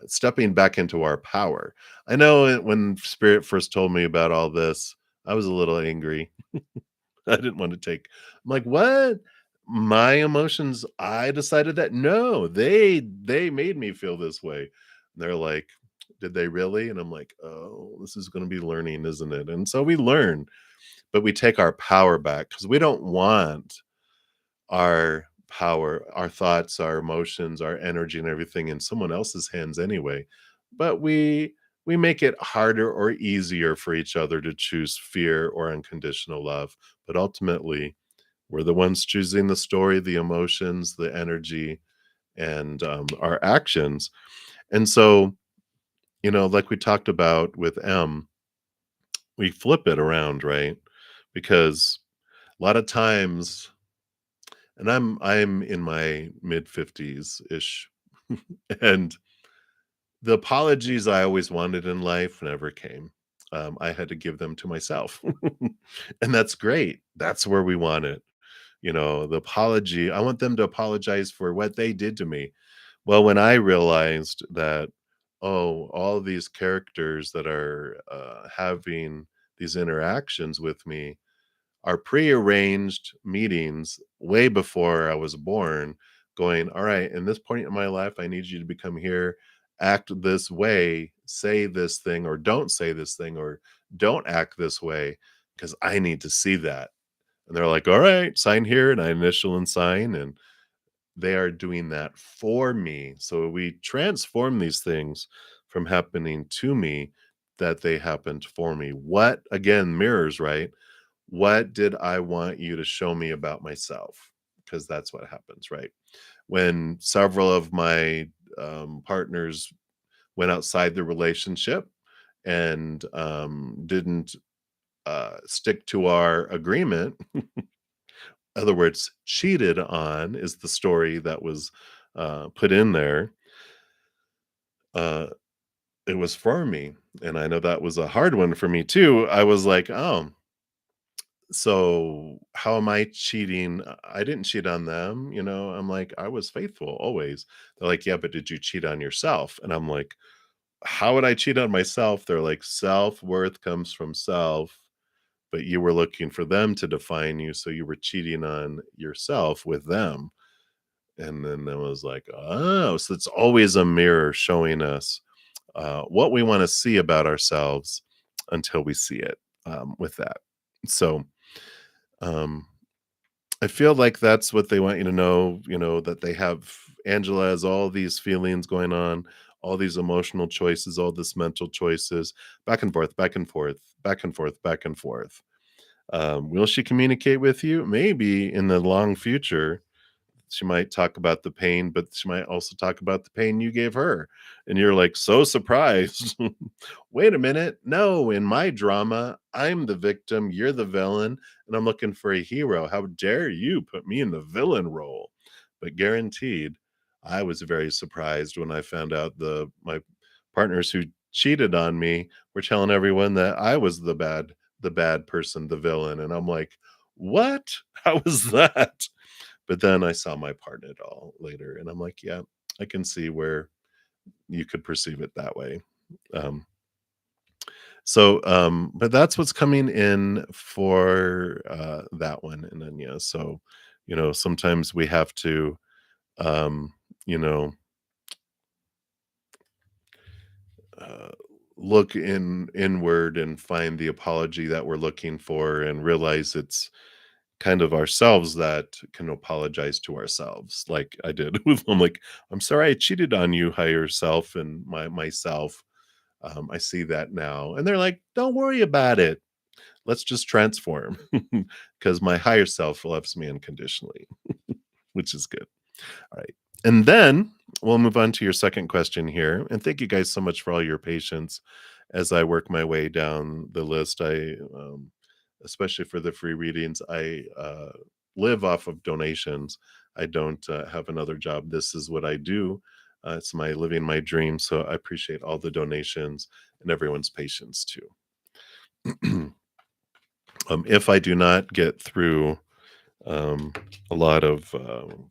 S1: stepping back into our power. I know when Spirit first told me about all this, I was a little angry. I didn't want to take. I'm like, what? My emotions, I decided that no, they made me feel this way. They're like, "Did they really?" And I'm like, "Oh, this is gonna be learning, isn't it?" And so we learn, but we take our power back because we don't want our power, our thoughts, our emotions, our energy, and everything in someone else's hands anyway. But we make it harder or easier for each other to choose fear or unconditional love. But ultimately, we're the ones choosing the story, the emotions, the energy, and our actions. And so, like we talked about with M, we flip it around, right? Because a lot of times, and I'm in my mid 50s ish, and the apologies I always wanted in life never came. I had to give them to myself, and that's great. That's where we want it. The apology. I want them to apologize for what they did to me. Well, when I realized that, oh, all these characters that are having these interactions with me are prearranged meetings way before I was born, going, all right, in this point in my life, I need you to become here, act this way, say this thing, or don't say this thing, or don't act this way, because I need to see that. And they're like, all right, sign here. And I initial and sign. And they are doing that for me. So we transform these things from happening to me that they happened for me. What again mirrors, right? What did I want you to show me about myself? Because that's what happens, right? When several of my partners went outside the relationship and didn't stick to our agreement, other words, cheated on is the story that was put in there. Uh, it was for me. And I know that was a hard one for me too. I was like, oh, so how am I cheating? I didn't cheat on them. I'm like, I was faithful always. They're like, yeah, but did you cheat on yourself? And I'm like, how would I cheat on myself? They're like, self worth comes from self, but you were looking for them to define you. So you were cheating on yourself with them. And then I was like, oh, so it's always a mirror showing us what we want to see about ourselves until we see it with that. So um, I feel like that's what they want you to know, that they have Angela has all these feelings going on, all these emotional choices, all this mental choices, back and forth, back and forth, back and forth, back and forth. Will she communicate with you? Maybe in the long future, she might talk about the pain, but she might also talk about the pain you gave her. And you're like so surprised. Wait a minute. No, in my drama, I'm the victim, you're the villain, and I'm looking for a hero. How dare you put me in the villain role? But guaranteed, I was very surprised when I found out my partners who cheated on me were telling everyone that I was the bad person, the villain. And I'm like, what? How was that? But then I saw my part in it all later, and I'm like, "Yeah, I can see where you could perceive it that way." Um, but that's what's coming in for, that one, and then, yeah, so, sometimes we have to, um, you know, uh, look inward and find the apology that we're looking for and realize it's kind of ourselves that can apologize to ourselves like I did with I'm like, "I'm sorry I cheated on you, higher self and myself. I see that now." And they're like, "Don't worry about it. Let's just transform because my higher self loves me unconditionally," which is good. All right. And then we'll move on to your second question here. And thank you guys so much for all your patience as I work my way down the list. Especially for the free readings, I live off of donations. I don't have another job. This is what I do. It's my living my dream. So I appreciate all the donations and everyone's patience too. If I do not get through um, a lot of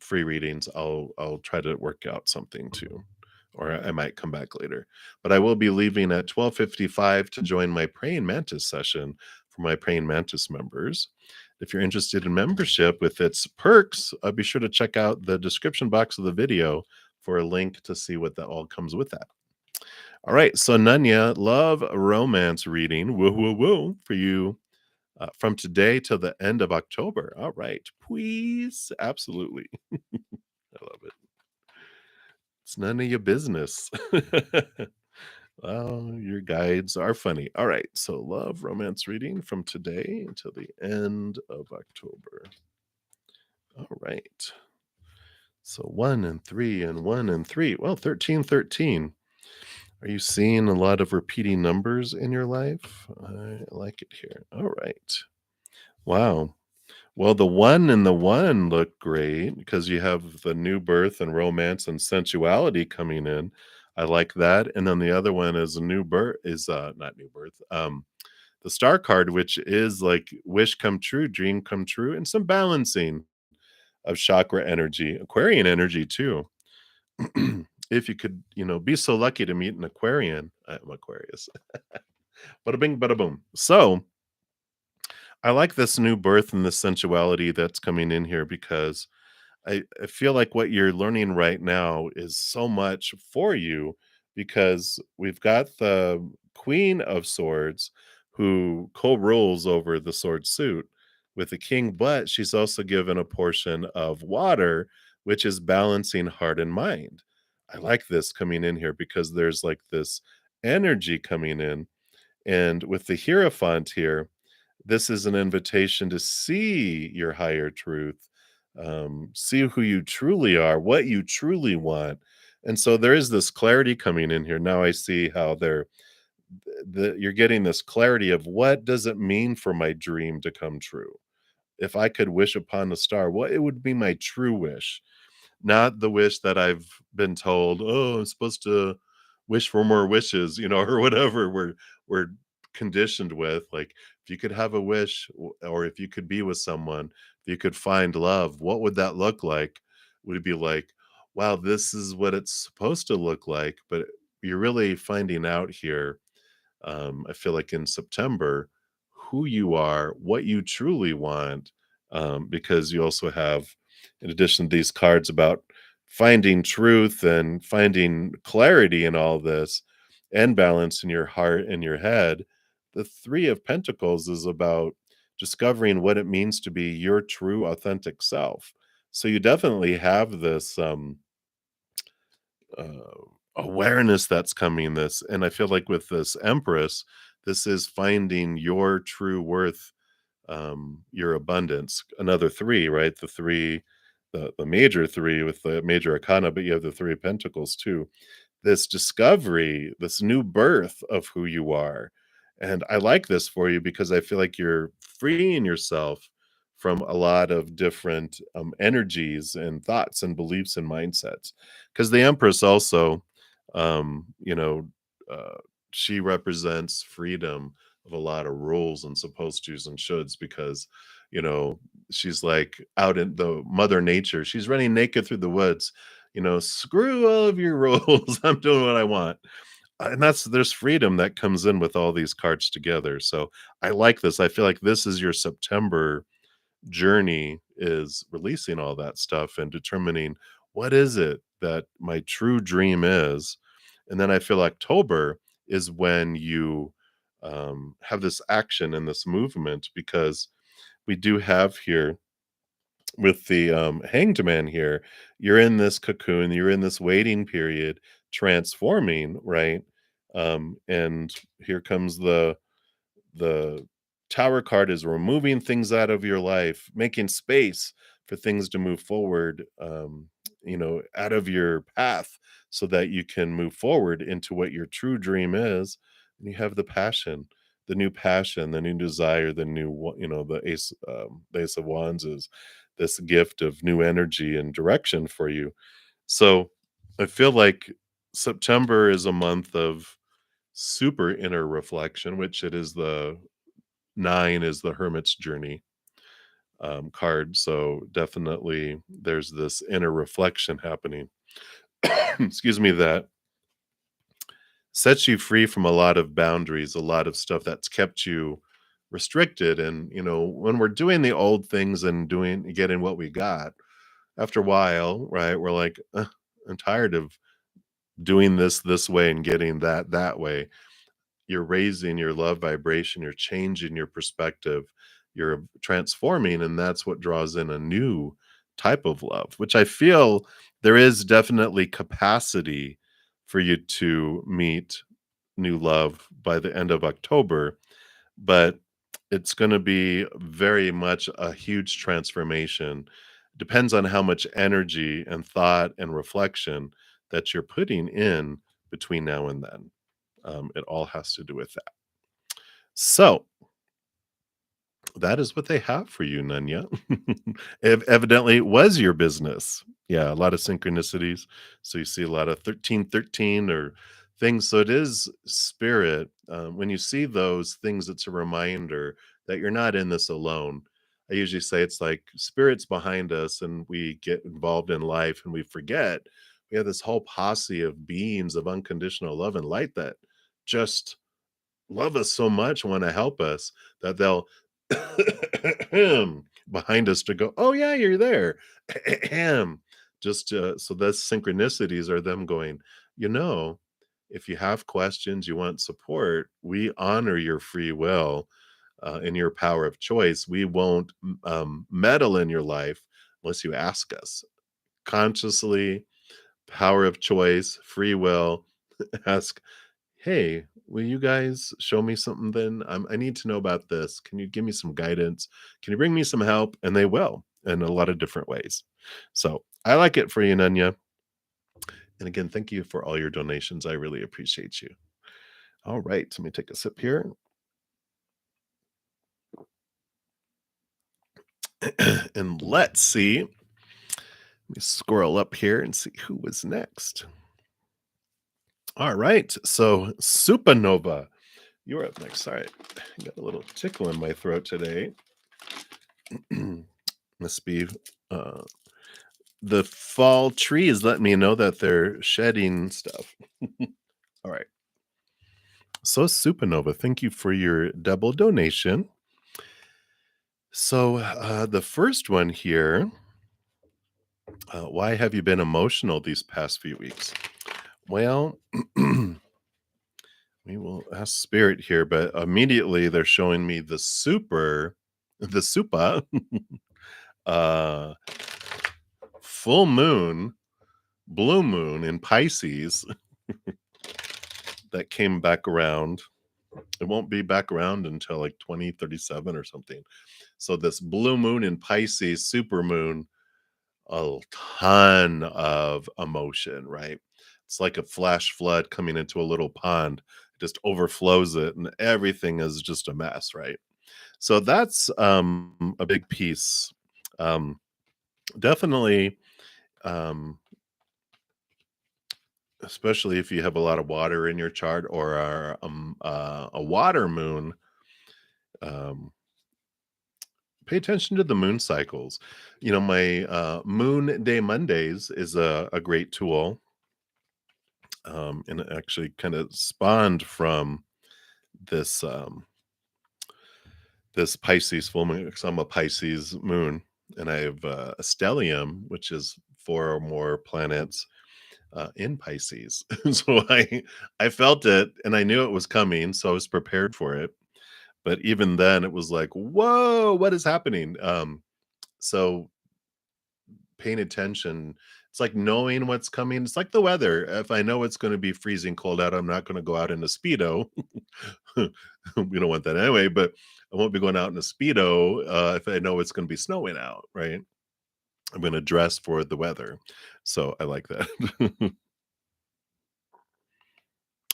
S1: free readings, I'll try to work out something too, or I might come back later. But I will be leaving at 12:55 to join my praying mantis session for my praying mantis members. If you're interested in membership with its perks, be sure to check out the description box of the video for a link to see what that all comes with that. All right, so Nanya, love romance reading, woo woo woo, for you from today till the end of October. All right, please, absolutely, I love it. It's none of your business. Well, your guides are funny. All right, so love romance reading from today until the end of October. All right. So 1 and 3 and 1 and 3. Well, 13, 13. Are you seeing a lot of repeating numbers in your life? I like it here. All right. Wow. Well, the 1 and the 1 look great because you have the new birth and romance and sensuality coming in. I like that. And then the other one is a new birth is not new birth. The star card, which is like wish come true, dream come true, and some balancing of chakra energy, Aquarian energy too. If you could, be so lucky to meet an Aquarian, I'm Aquarius. Bada bing, bada boom. So I like this new birth and the sensuality that's coming in here because I feel like what you're learning right now is so much for you because we've got the Queen of Swords who co-rules over the sword suit with the king, but she's also given a portion of water, which is balancing heart and mind. I like this coming in here because there's like this energy coming in. And with the Hierophant here, this is an invitation to see your higher truth, see who you truly are, what you truly want. And so there is this clarity coming in here. Now I see how you're getting this clarity of what does it mean for my dream to come true? If I could wish upon a star, what it would be my true wish, not the wish that I've been told, "Oh, I'm supposed to wish for more wishes," or whatever we're conditioned with. Like, if you could have a wish, or if you could be with someone, if you could find love, what would that look like? Would it be like, "Wow, this is what it's supposed to look like," but you're really finding out here, I feel like in September, who you are, what you truly want, because you also have, in addition to these cards about finding truth and finding clarity in all this and balance in your heart and your head, the Three of Pentacles is about discovering what it means to be your true, authentic self. So you definitely have this uh, awareness that's coming this, and I feel like with this Empress, this is finding your true worth, your abundance. Another three, right? The three, the major three with the major arcana, but you have the Three of Pentacles too. This discovery, this new birth of who you are. And I like this for you because I feel like you're freeing yourself from a lot of different energies and thoughts and beliefs and mindsets. Because the Empress also, um, you know, uh, she represents freedom of a lot of rules and supposed tos and shoulds because, you know, she's like out in the mother nature. She's running naked through the woods, screw all of your rules. I'm doing what I want. And there's freedom that comes in with all these cards together. So I like this. I feel like this is your September journey, is releasing all that stuff and determining what is it that my true dream is. And then I feel October is when you have this action and this movement because we do have here with the hanged man here, you're in this cocoon, you're in this waiting period, transforming, right? And here comes the tower card is removing things out of your life, making space for things to move forward, out of your path so that you can move forward into what your true dream is. And you have the new passion, the new desire, the Ace of Wands is this gift of new energy and direction for you. So I feel like September is a month of super inner reflection, which it is the nine is the hermit's journey card. So definitely there's this inner reflection happening. Excuse me, that sets you free from a lot of boundaries, a lot of stuff that's kept you restricted. And, when we're doing the old things and getting what we got, after a while, right, we're like, "Ugh, I'm tired of doing this way and getting that way." You're raising your love vibration, you're changing your perspective, you're transforming, and that's what draws in a new type of love, which I feel there is definitely capacity for you to meet new love by the end of October, but it's going to be very much a huge transformation. Depends on how much energy and thought and reflection that you're putting in between now and then. It all has to do with that. So that is what they have for you, Nanya. Evidently, it was your business. Yeah, a lot of synchronicities. So you see a lot of 1313 or things. So it is spirit. When you see those things, it's a reminder that you're not in this alone. I usually say it's like spirits behind us, and we get involved in life and we forget we have this whole posse of beings of unconditional love and light that just love us so much, wanna help us, that they'll behind us to go, "Oh, yeah, you're there." Just, so those synchronicities are them going, "You know, if you have questions, you want support, we honor your free will, and your power of choice. We won't, meddle in your life unless you ask us. Consciously, power of choice, free will, ask, "Hey, will you guys show me something then? I need to know about this. Can you give me some guidance? Can you bring me some help?" And they will in a lot of different ways. So I like it for you, Nanya. And again, thank you for all your donations. I really appreciate you. All right, let me take a sip here. And let's see. Let me scroll up here and see who was next. All right, so Supernova, you're up next. Sorry, I got a little tickle in my throat today. Must be uh, the fall trees letting me know that they're shedding stuff. All right. So, Supernova, thank you for your double donation. So, the first one here, why have you been emotional these past few weeks? Well, we will ask spirit here, but immediately they're showing me the super, uh, full moon, blue moon in Pisces that came back around. It won't be back around until like 2037 or something. So this blue moon in Pisces, super moon, a ton of emotion, right? It's like a flash flood coming into a little pond. It just overflows it and everything is just a mess, right? So that's a big piece. Um, Definitely, um, especially if you have a lot of water in your chart or are a water moon. Um, Pay attention to the moon cycles. My Moon Day Mondays is a great tool, and it actually kind of spawned from this this Pisces full moon. Because I'm a Pisces moon, and I have a stellium, which is four or more planets in Pisces. So I felt it, and I knew it was coming, so I was prepared for it. But even then, it was like, "Whoa, what is happening?" So paying attention. It's like knowing what's coming. It's like the weather. If I know it's going to be freezing cold out, I'm not going to go out in a Speedo. We don't want that anyway, but I won't be going out in a Speedo if I know it's going to be snowing out, right? I'm going to dress for the weather. So I like that.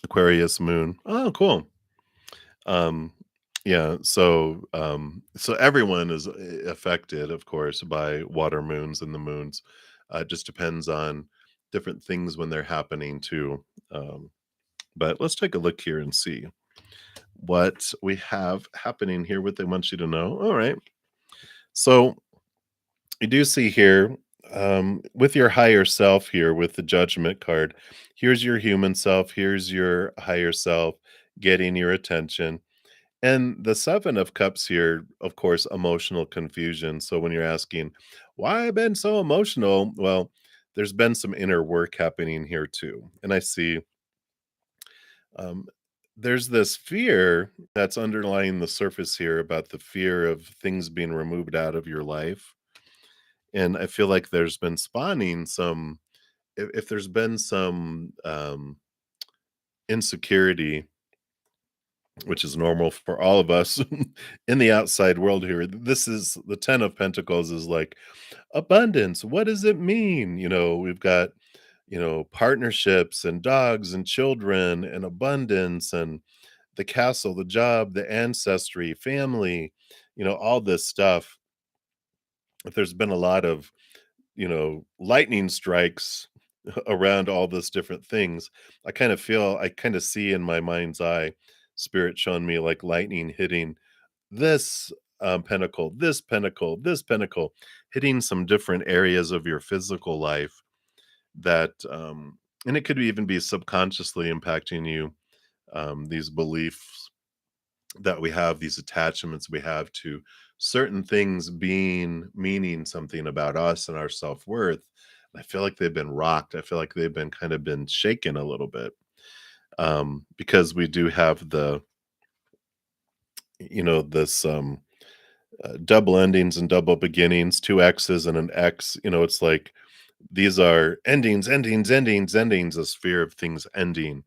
S1: Aquarius moon. Oh, cool. Um, yeah, so everyone is affected, of course, by water moons and the moons. It just depends on different things when they're happening too. But let's take a look here and see what we have happening here, what they want you to know. All right. So you do see here, with your higher self here, with the judgment card, here's your human self, here's your higher self getting your attention. And the 7 of Cups here, of course, emotional confusion. So when you're asking, "Why I been so emotional?" Well, there's been some inner work happening here too. And I see, um, there's this fear that's underlying the surface here about the fear of things being removed out of your life. And I feel like there's been spawning some if there's been some, insecurity, which is normal for all of us in the outside world here. This is the 10 of Pentacles is like abundance. What does it mean? We've got, partnerships and dogs and children and abundance and the castle, the job, the ancestry, family, all this stuff. If there's been a lot of, lightning strikes around all those different things, I kind of see in my mind's eye spirit showing me like lightning hitting this pentacle, this pentacle, this pentacle, hitting some different areas of your physical life that, and it could even be subconsciously impacting you. These beliefs that we have, these attachments we have to certain things meaning something about us and our self-worth. I feel like they've been rocked. I feel like they've been kind of been shaken a little bit, because we do have this double endings and double beginnings, two X's and an X. It's like these are endings, endings, endings, endings. This fear of things ending,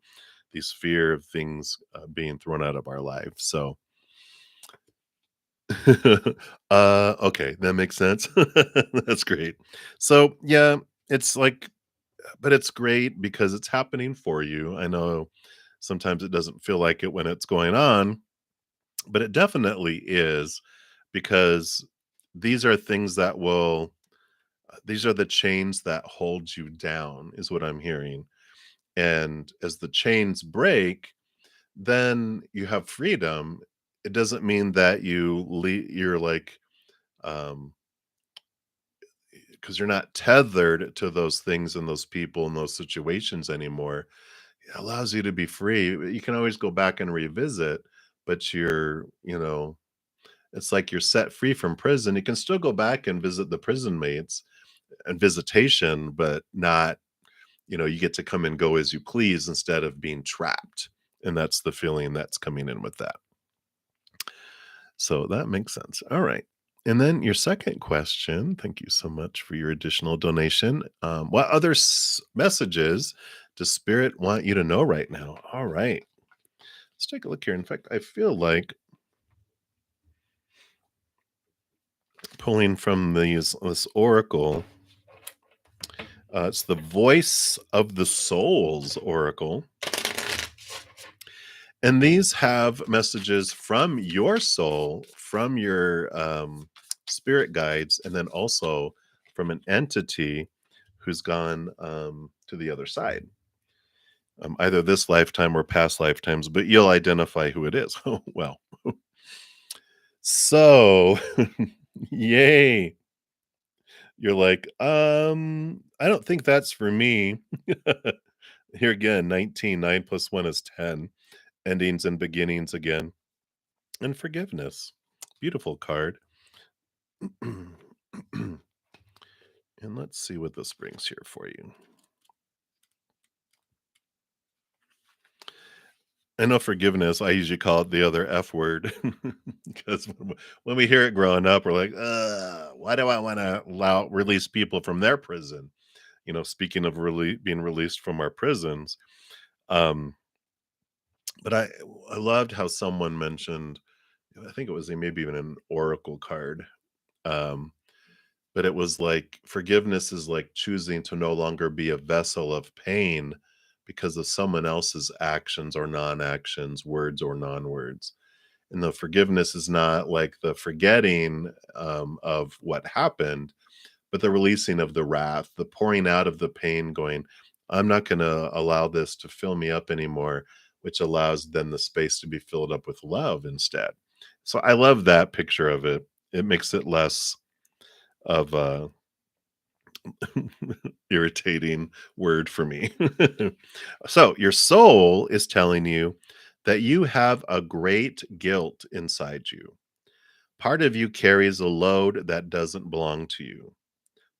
S1: these fear of things being thrown out of our life. So, okay, that makes sense. That's great. So, yeah, it's like, but it's great because it's happening for you. I know sometimes it doesn't feel like it when it's going on, but it definitely is because these are things that will these are the chains that hold you down is what I'm hearing. And as the chains break, then you have freedom. It doesn't mean that you're like, um because you're not tethered to those things and those people and those situations anymore. It allows you to be free. You can always go back and revisit, but it's like you're set free from prison. You can still go back and visit the prison mates and visitation, but not, you get to come and go as you please instead of being trapped. And that's the feeling that's coming in with that. So that makes sense. All right. And then your second question, thank you so much for your additional donation. What other messages does Spirit want you to know right now? All right. Let's take a look here. In fact, I feel like pulling from this oracle. It's the Voice of the Souls oracle. And these have messages from your soul, from your spirit guides, and then also from an entity who's gone to the other side, either this lifetime or past lifetimes, but you'll identify who it is. Oh, well, so yay. You're like, I don't think that's for me. Here again, 19, 9 plus 1 is 10. Endings and beginnings again. And forgiveness. Beautiful card. And let's see what this brings here for you. I know forgiveness, I usually call it the other F word because when we hear it growing up, we're like, why do I want to release people from their prison? Speaking of being released from our prisons, um, but I loved how someone mentioned, I think it was maybe even an oracle card. Um, But it was like forgiveness is like choosing to no longer be a vessel of pain because of someone else's actions or non-actions, words or non-words. And the forgiveness is not like the forgetting of what happened, but the releasing of the wrath, the pouring out of the pain, going, I'm not going to allow this to fill me up anymore, which allows then the space to be filled up with love instead. So I love that picture of it. It makes it less of a irritating word for me. So, your soul is telling you that you have a great guilt inside you. Part of you carries a load that doesn't belong to you.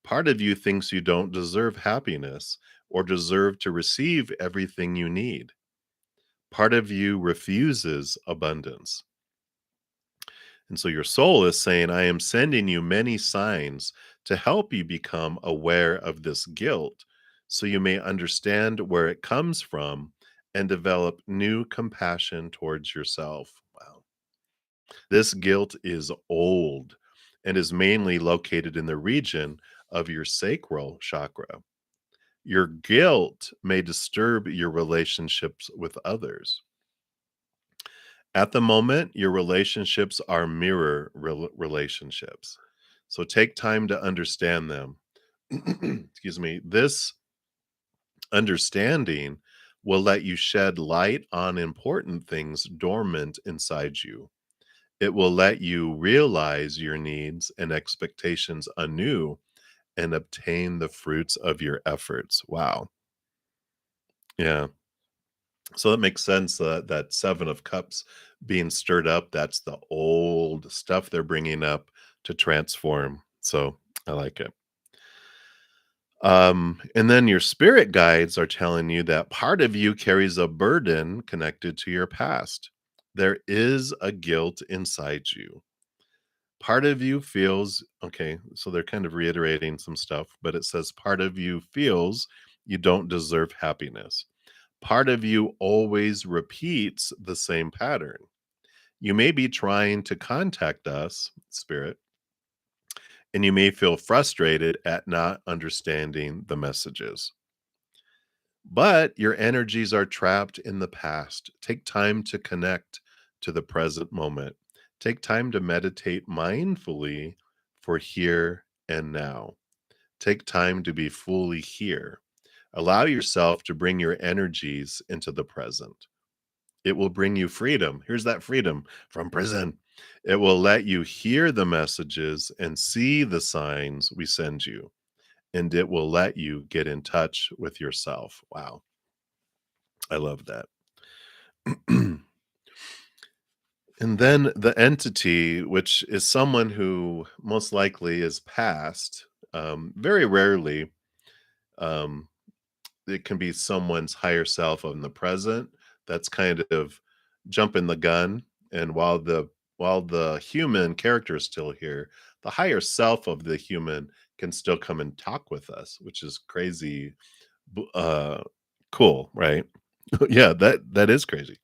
S1: Part of you thinks you don't deserve happiness or deserve to receive everything you need. Part of you refuses abundance. And so your soul is saying, I am sending you many signs to help you become aware of this guilt so you may understand where it comes from and develop new compassion towards yourself. Wow. This guilt is old and is mainly located in the region of your sacral chakra. Your guilt may disturb your relationships with others. At the moment, your relationships are mirror relationships. So take time to understand them. Excuse me. This understanding will let you shed light on important things dormant inside you. It will let you realize your needs and expectations anew and obtain the fruits of your efforts. Wow. Yeah. So that makes sense. That Seven of Cups being stirred up, that's the old stuff they're bringing up to transform. So I like it. And then your spirit guides are telling you that part of you carries a burden connected to your past. There is a guilt inside you. Part of you feels okay, so they're kind of reiterating some stuff, but it says part of you feels you don't deserve happiness. Part of you always repeats the same pattern. You may be trying to contact us, spirit, and you may feel frustrated at not understanding the messages. But your energies are trapped in the past. Take time to connect to the present moment. Take time to meditate mindfully for here and now. Take time to be fully here. Allow yourself to bring your energies into the present. It will bring you freedom. Here's that freedom from prison. It will let you hear the messages and see the signs we send you, and it will let you get in touch with yourself. Wow. I love that. And then the entity, which is someone who most likely is past, very rarely, um, it can be someone's higher self in the present that's kind of jumping the gun. And while the human character is still here, the higher self of the human can still come and talk with us, which is crazy. Cool, right? Yeah, that is crazy.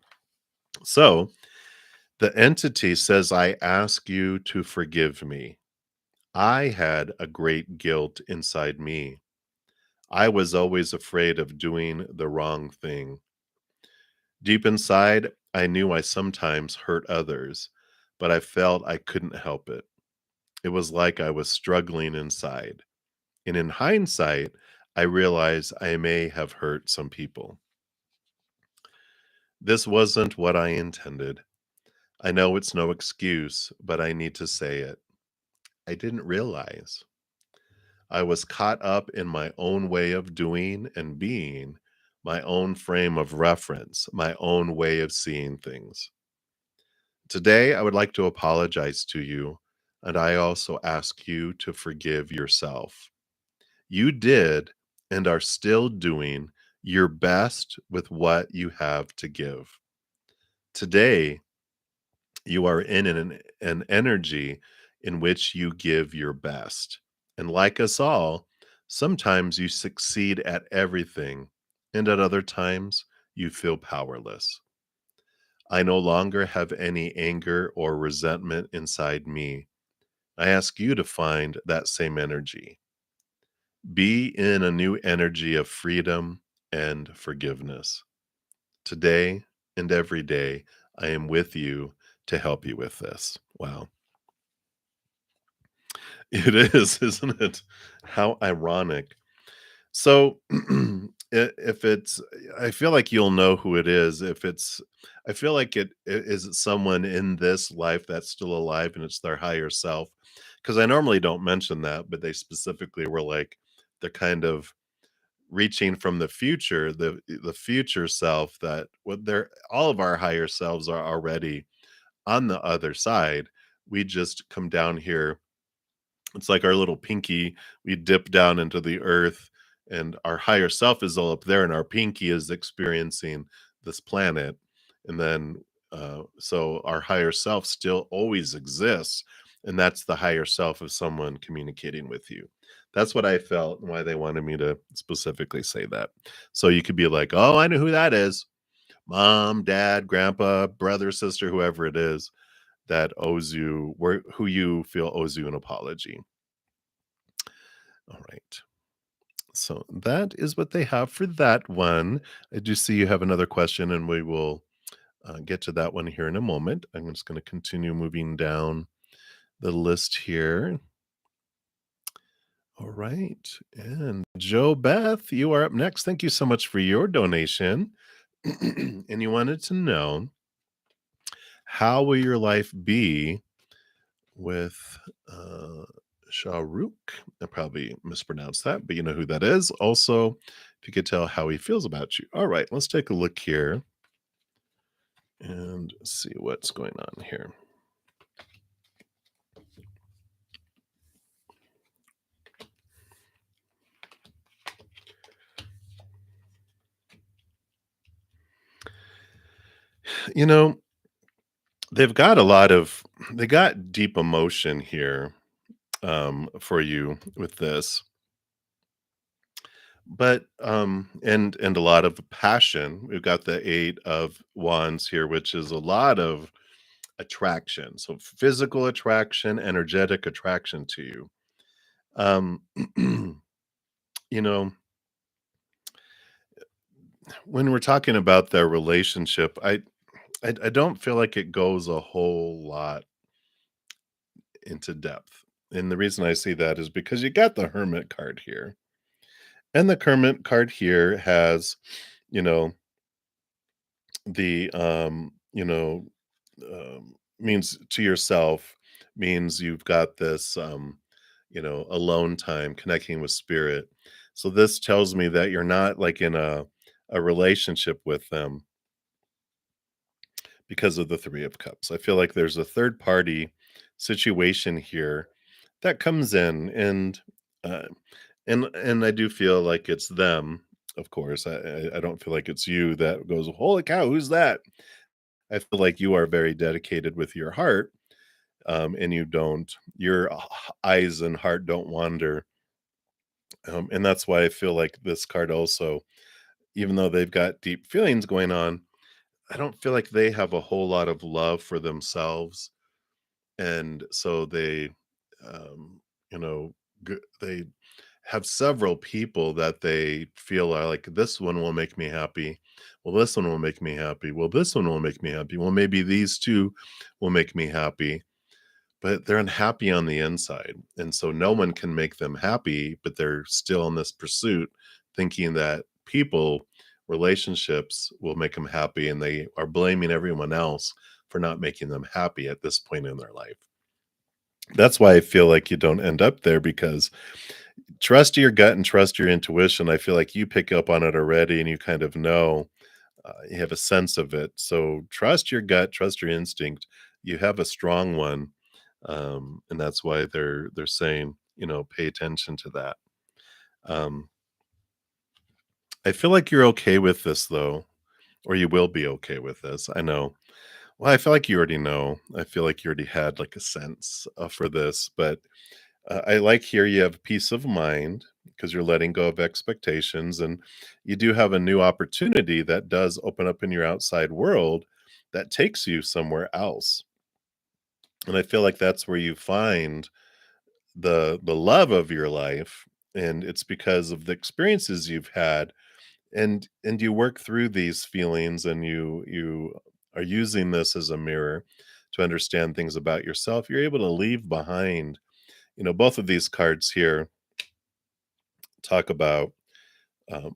S1: So the entity says, I ask you to forgive me. I had a great guilt inside me. I was always afraid of doing the wrong thing. Deep inside, I knew I sometimes hurt others, but I felt I couldn't help it. It was like I was struggling inside. And in hindsight, I realized I may have hurt some people. This wasn't what I intended. I know it's no excuse, but I need to say it. I didn't realize. I was caught up in my own way of doing and being, my own frame of reference, my own way of seeing things. Today, I would like to apologize to you, and I also ask you to forgive yourself. You did and are still doing your best with what you have to give. Today, you are in an energy in which you give your best. And like us all, sometimes you succeed at everything, and at other times, you feel powerless. I no longer have any anger or resentment inside me. I ask you to find that same energy. Be in a new energy of freedom and forgiveness. Today and every day, I am with you to help you with this. Wow. It is, isn't it? How ironic. So, if it's I feel like you'll know who it is if it's I feel like is it someone in this life that's still alive and it's their higher self? Because I normally don't mention that, but they specifically were like, they're kind of reaching from the future, the future self, that what they're all of our higher selves are already on the other side. We just come down here. It's like our little pinky. We dip down into the earth, and our higher self is all up there, and our pinky is experiencing this planet. And then, so our higher self still always exists, and that's the higher self of someone communicating with you. That's what I felt, and why they wanted me to specifically say that. So you could be like, "Oh, I know who that is. Mom, dad, grandpa, brother, sister, whoever it is that owes you, who you feel owes you an apology." All right. So that is what they have for that one. I do see you have another question, and we will get to that one here in a moment. I'm just going to continue moving down the list here. All right. And Joe Beth, you are up next. Thank you so much for your donation. And you wanted to know, how will your life be with Shahrukh? I probably mispronounced that, but you know who that is. Also, if you could tell how he feels about you. All right, let's take a look here and see what's going on here. You know, they got deep emotion here, for you with this, but and a lot of passion. We've got the 8 of Wands here, which is a lot of attraction. So physical attraction, energetic attraction to you. Um, you know, when we're talking about their relationship, I don't feel like it goes a whole lot into depth. And the reason I see that is because you got the Hermit card here. And the Hermit card here has, you know, the means to yourself, means you've got this alone time connecting with spirit. So this tells me that you're not like in a relationship with them because of the 3 of Cups. I feel like there's a third party situation here that comes in, uh, and I do feel like it's them. Of course, I don't feel like it's you that goes, "Holy cow, who's that?" I feel like you are very dedicated with your heart, and your eyes and heart don't wander. And that's why I feel like this card also, even though they've got deep feelings going on, I don't feel like they have a whole lot of love for themselves. And so they, um, you know, they have several people that they feel are like, this one will make me happy. Well, this one will make me happy. Well, this one will make me happy. Well, maybe these two will make me happy, but they're unhappy on the inside. And so no one can make them happy, but they're still in this pursuit, thinking that relationships will make them happy. And they are blaming everyone else for not making them happy at this point in their life. That's why I feel like you don't end up there, because trust your gut and trust your intuition. I feel like you pick up on it already, and you kind of know, you have a sense of it. So trust your gut, trust your instinct. You have a strong one, and that's why they're saying, pay attention to that. Um, I feel like you're okay with this though, or you will be okay with this. I know. Well, I feel like you already know. I feel like you already had like a sense for this, but I like here you have peace of mind because you're letting go of expectations, and you do have a new opportunity that does open up in your outside world that takes you somewhere else. And I feel like that's where you find the love of your life, and it's because of the experiences you've had, and you work through these feelings, and you are using this as a mirror to understand things about yourself. You're able to leave behind, both of these cards here talk about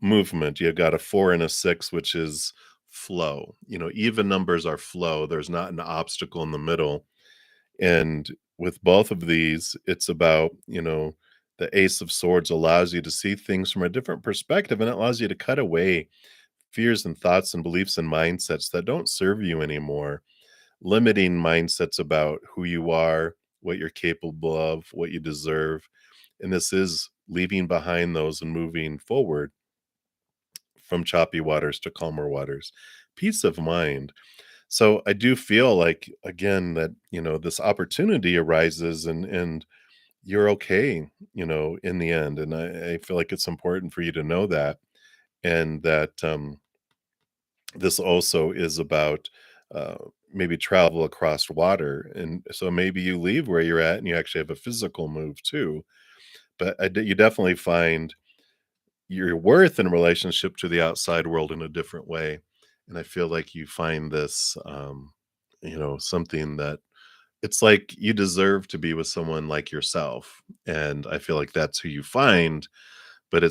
S1: movement. You've got a 4 and a 6, which is flow. Even numbers are flow. There's not an obstacle in the middle. And with both of these, it's about, The Ace of Swords allows you to see things from a different perspective, and it allows you to cut away fears and thoughts and beliefs and mindsets that don't serve you anymore, limiting mindsets about who you are, what you're capable of, what you deserve. And this is leaving behind those and moving forward from choppy waters to calmer waters. Peace of mind. So I do feel like again that, this opportunity arises and you're okay, in the end. And I feel like it's important for you to know that. And that this also is about uh, maybe travel across water. And so maybe you leave where you're at and you actually have a physical move too. But you definitely find your worth in relationship to the outside world in a different way. And I feel like you find this, something that it's like you deserve to be with someone like yourself. And I feel like that's who you find, but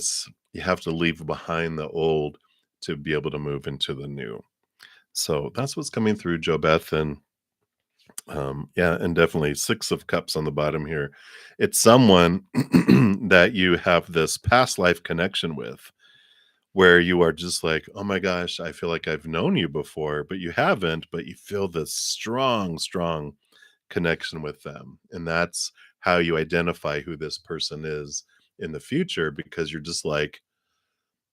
S1: you have to leave behind the old to be able to move into the new. So that's what's coming through, Joe Beth. And yeah, and definitely Six of Cups on the bottom here. It's someone that you have this past life connection with where you are just like, oh my gosh, I feel like I've known you before, but you haven't, but you feel this strong, strong connection with them. And that's how you identify who this person is in the future because you're just like,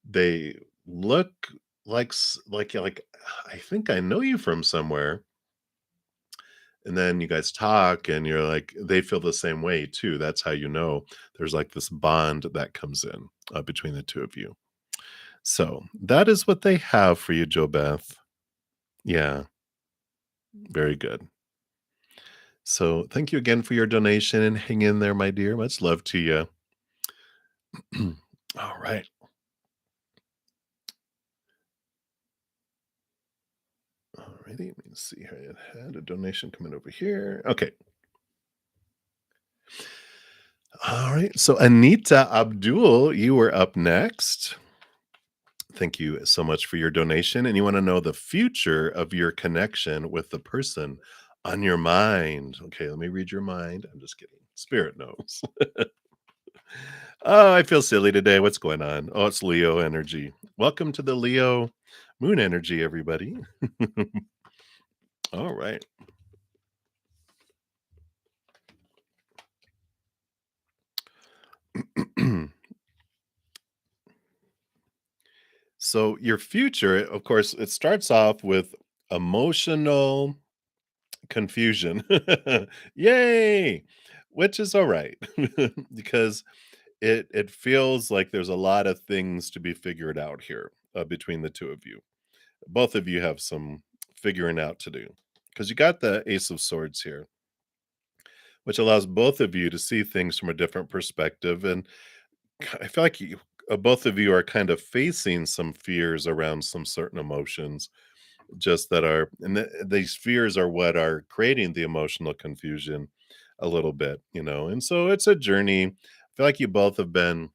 S1: they look like I think I know you from somewhere. And then you guys talk and you're like, they feel the same way too. That's how you know there's like this bond that comes in between the two of you. So that is what they have for you, Joe Beth. Yeah, very good. So thank you again for your donation and hang in there, my dear. Much love to you. All right. All righty. Let me see here. I had a donation coming over here. Okay. All right. So Anita Abdul, you were up next. Thank you so much for your donation. And you want to know the future of your connection with the person on your mind. Okay, let me read your mind. I'm just kidding. Spirit knows. Oh, I feel silly today. What's going on? Oh, it's Leo energy. Welcome to the Leo moon energy, everybody. All right. So, your future, of course, it starts off with emotional confusion. Yay! Which is all right because it feels like there's a lot of things to be figured out here between the two of you. Both of you have some figuring out to do because you got the Ace of Swords here, which allows both of you to see things from a different perspective. And I feel like both of you are kind of facing some fears around some certain emotions, just that are, and these fears are what are creating the emotional confusion a little bit, And so it's a journey. I feel like you both have been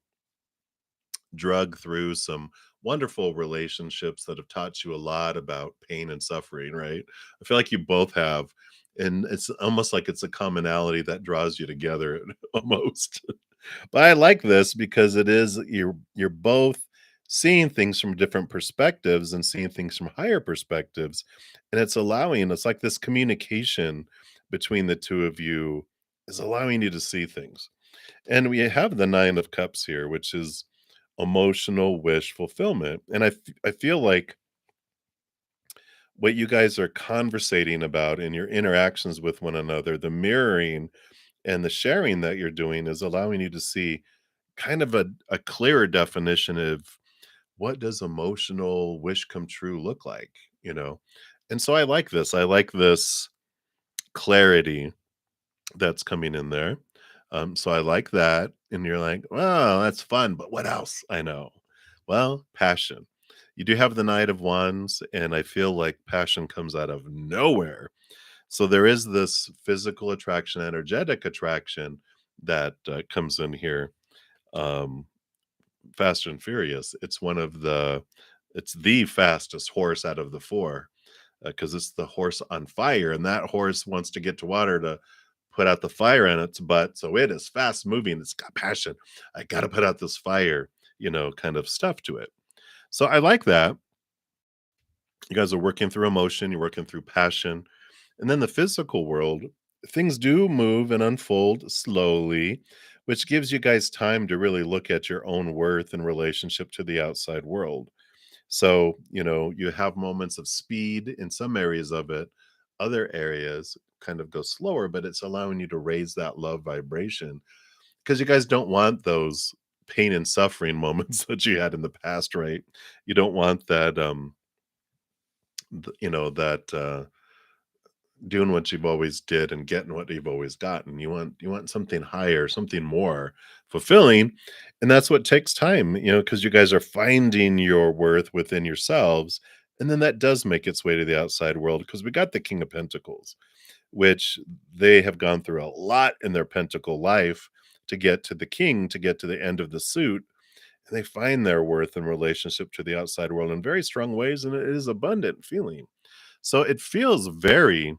S1: drug through some wonderful relationships that have taught you a lot about pain and suffering, right? I feel like you both have. And it's almost like it's a commonality that draws you together almost. But I like this because it is you're both seeing things from different perspectives and seeing things from higher perspectives. And it's like this communication between the two of you is allowing you to see things. And we have the 9 of Cups here, which is emotional wish fulfillment. And I feel like what you guys are conversating about in your interactions with one another, the mirroring and the sharing that you're doing is allowing you to see kind of a clearer definition of what does emotional wish come true look like, you know? And so I like this. I like this clarity that's coming in there. So I like that. And you're like, well, that's fun, but what else? I know. Well, passion. You do have the Knight of Wands, and I feel like passion comes out of nowhere. So there is this physical attraction, energetic attraction that comes in here. Um, Fast and Furious. It's the fastest horse out of the four because it's the horse on fire, and that horse wants to get to water to put out the fire in its butt, so it is fast moving, it's got passion. I gotta put out this fire, kind of stuff to it. So I like that. You guys are working through emotion, you're working through passion. And then the physical world, things do move and unfold slowly, which gives you guys time to really look at your own worth in relationship to the outside world. So, you have moments of speed in some areas of it, other areas kind of go slower, but it's allowing you to raise that love vibration because you guys don't want those pain and suffering moments that you had in the past, right? You don't want that, that doing what you've always did and getting what you've always gotten. You want something higher, something more fulfilling, and that's what takes time, because you guys are finding your worth within yourselves, and then that does make its way to the outside world because we got the King of Pentacles, which they have gone through a lot in their pentacle life to get to the king, to get to the end of the suit, and they find their worth in relationship to the outside world in very strong ways, and it is abundant feeling. So it feels very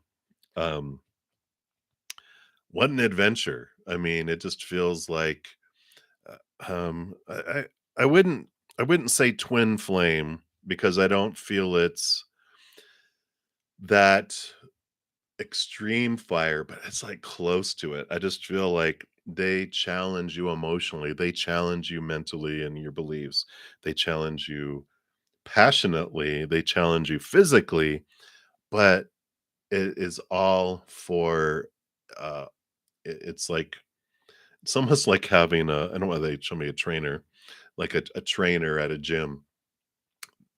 S1: um, what an adventure. I mean, it just feels like, I wouldn't say twin flame because I don't feel it's that extreme fire, but it's like close to it. I just feel like they challenge you emotionally, they challenge you mentally and your beliefs, they challenge you passionately, they challenge you physically, but it is all for it's like it's almost like having a I don't know why they show me a trainer, like a trainer at a gym.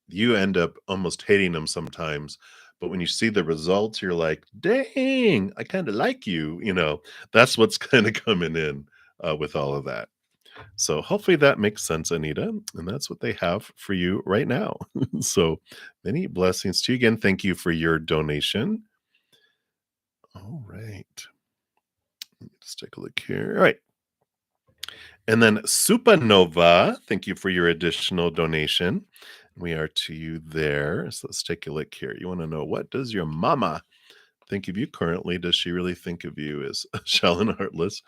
S1: You end up almost hating them sometimes, but when you see the results, you're like, "Dang, I kinda like you," That's what's kinda coming in, with all of that. So, hopefully that makes sense, Anita, and that's what they have for you right now. So, many blessings to you again. Thank you for your donation. Alright. Let me just take a look here. Alright. And then Supernova, thank you for your additional donation. We are to you there. So let's take a look here. You want to know, what does your mama think of you currently? Does she really think of you as shallow and heartless?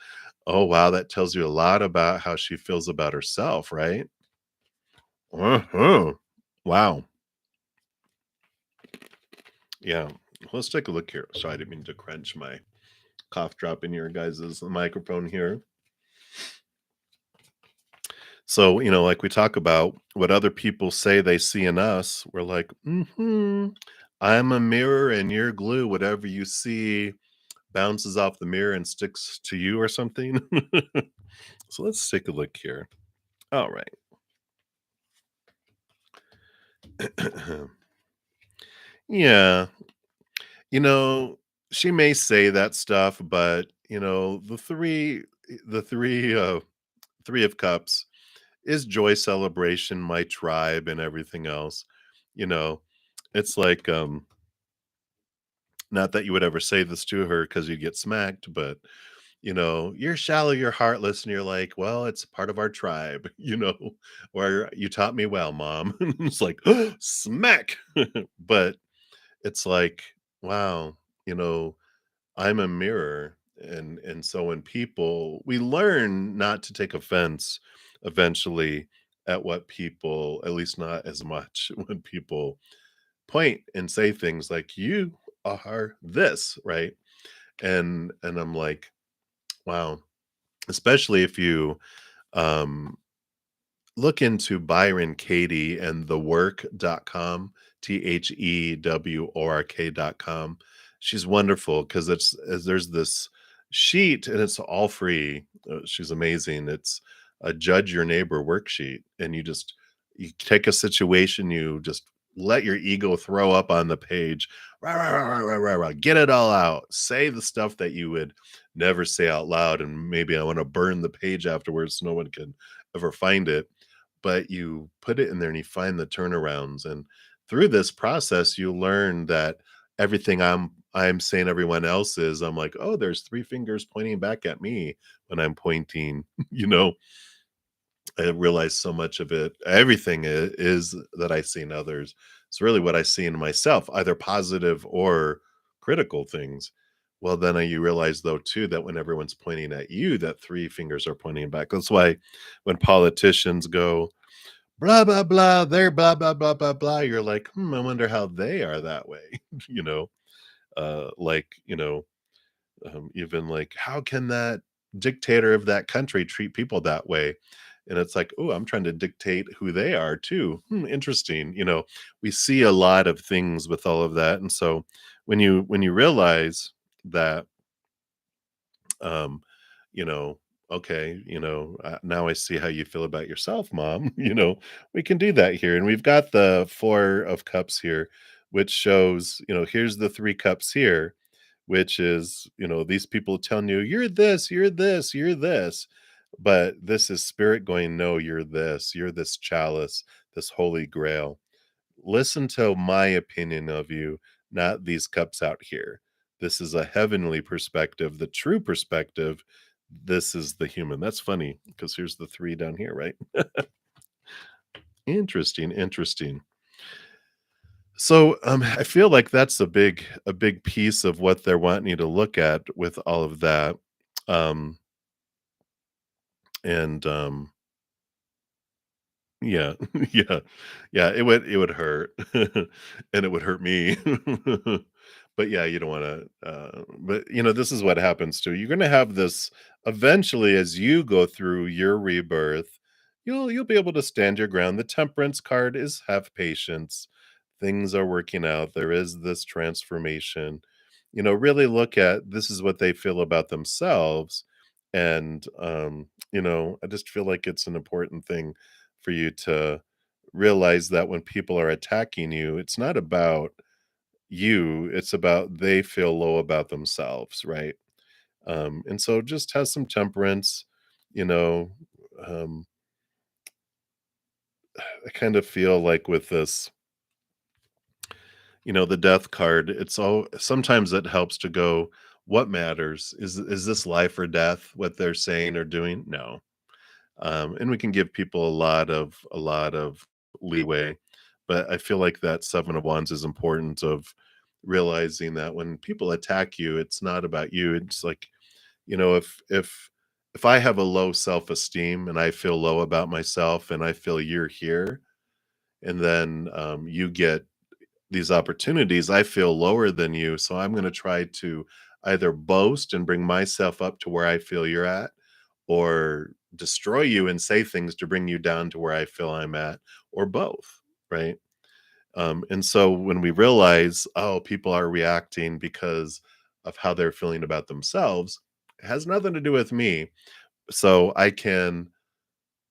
S1: Oh, wow. That tells you a lot about how she feels about herself, right? Uh-huh. Wow. Yeah. Let's take a look here. Sorry, I didn't mean to crunch my cough drop in your guys' microphone here. So, like we talk about what other people say they see in us, we're like, I'm a mirror and you're glue. Whatever you see bounces off the mirror and sticks to you or something. So let's take a look here. All right. Yeah. You know, she may say that stuff, but three of cups is joy, celebration, my tribe, and everything else. You know, it's like, not that you would ever say this to her because you'd get smacked, but you're shallow, you're heartless, and you're like, well, it's part of our tribe, or you taught me well, mom. It's like, smack. But it's like, wow, you know, I'm a mirror. And so when we learn not to take offense eventually at what people, at least not as much when people point and say things like, you are this, right? And I'm like, wow, especially if you um look into Byron Katie and thework.com, thework.com. She's wonderful because there's this sheet and it's all free. She's amazing. It's a judge your neighbor worksheet, and you take a situation, you just let your ego throw up on the page. Rah, rah, rah, rah, rah, rah, rah. Get it all out. Say the stuff that you would never say out loud, and maybe I want to burn the page afterwards so no one can ever find it, but you put it in there and you find the turnarounds. And through this process, you learn that everything I'm saying everyone else is, I'm like, oh, there's three fingers pointing back at me when I'm pointing, you know. I realize so much of it, everything is that I see in others. It's really what I see in myself, either positive or critical things. Well, then you realize though too that when everyone's pointing at you, that 3 fingers are pointing back. That's why when politicians go, "Blah, blah, blah, they're blah, blah, blah, blah, blah," you're like, "Hmm, I wonder how they are that way." You know? Like, even like, how can that dictator of that country treat people that way? And it's like, oh, I'm trying to dictate who they are too. Hmm, interesting. We see a lot of things with all of that. And so when you realize that, um, you know, okay, now I see how you feel about yourself, mom. We can do that here. And we've got the 4 of Cups here, which shows, here's the 3 cups here, which is, these people telling you, you're this, you're this, you're this. But this is spirit going, no, you're this chalice, this holy grail. Listen to my opinion of you, not these cups out here. This is a heavenly perspective, the true perspective. This is the human. That's funny because here's the 3 down here, right? Interesting, interesting. So, I feel like that's a big piece of what they're wanting you to look at with all of that. Um, and Yeah, yeah, yeah, it would hurt, and it would hurt me. But yeah, you don't wanna, but, this is what happens too. You're gonna have this eventually as you go through your rebirth, you'll be able to stand your ground. The Temperance card is have patience. Things are working out. There is this transformation. Really look at this is what they feel about themselves, and, I just feel like it's an important thing for you to realize that when people are attacking you, it's not about you, it's about they feel low about themselves, right? And so just have some temperance, you know. Um, I kind of feel like with this, the death card, it's all sometimes it helps to go, what matters? Is this life or death, what they're saying or doing? No. And we can give people a lot of leeway, but I feel like that 7 of Wands is important of realizing that when people attack you, it's not about you. It's like, if I have a low self-esteem and I feel low about myself and I feel you're here, and then you get these opportunities, I feel lower than you. So I'm going to try to either boast and bring myself up to where I feel you're at, or destroy you and say things to bring you down to where I feel I'm at, or both. Right. And so when we realize, oh, people are reacting because of how they're feeling about themselves, it has nothing to do with me. So I can,